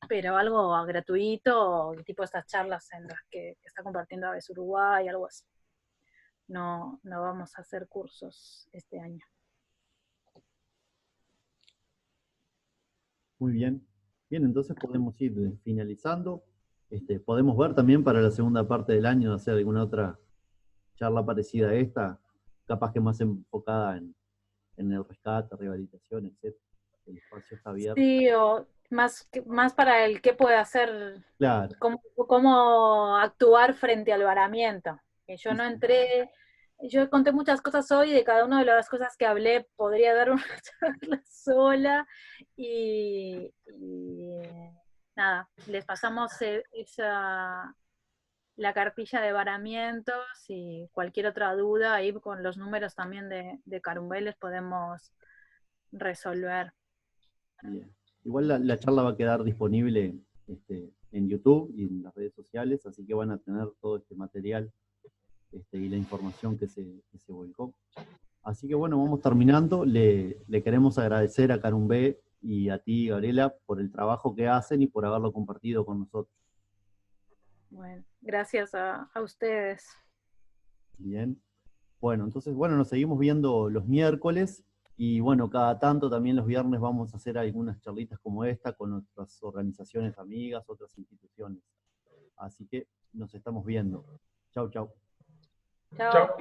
pero algo gratuito, tipo estas charlas en las que está compartiendo Aves Uruguay, algo así. No vamos a hacer cursos este año. Muy bien. Bien, entonces podemos ir finalizando. Podemos ver también para la segunda parte del año hacer alguna otra charla parecida a esta, capaz que más enfocada en el rescate, rehabilitación, etc. El espacio está abierto. Sí, o más para el qué puede hacer, Claro. cómo actuar frente al varamiento. Que yo no entré, yo conté muchas cosas hoy, de cada una de las cosas que hablé podría dar una charla sola, y nada, les pasamos la cartilla de varamientos, y cualquier otra duda, ahí con los números también de Carumbé les podemos resolver. Bien. Igual la charla va a quedar disponible en YouTube y en las redes sociales, así que van a tener todo este material y la información que se volcó. Así que bueno, vamos terminando. Le queremos agradecer a Carumbé y a ti, Gabriela, por el trabajo que hacen y por haberlo compartido con nosotros. Bueno, gracias a ustedes. Bien. Bueno, entonces, bueno, nos seguimos viendo los miércoles y bueno, cada tanto también los viernes vamos a hacer algunas charlitas como esta con nuestras organizaciones amigas, otras instituciones. Así que nos estamos viendo. Chau, chau. Chao.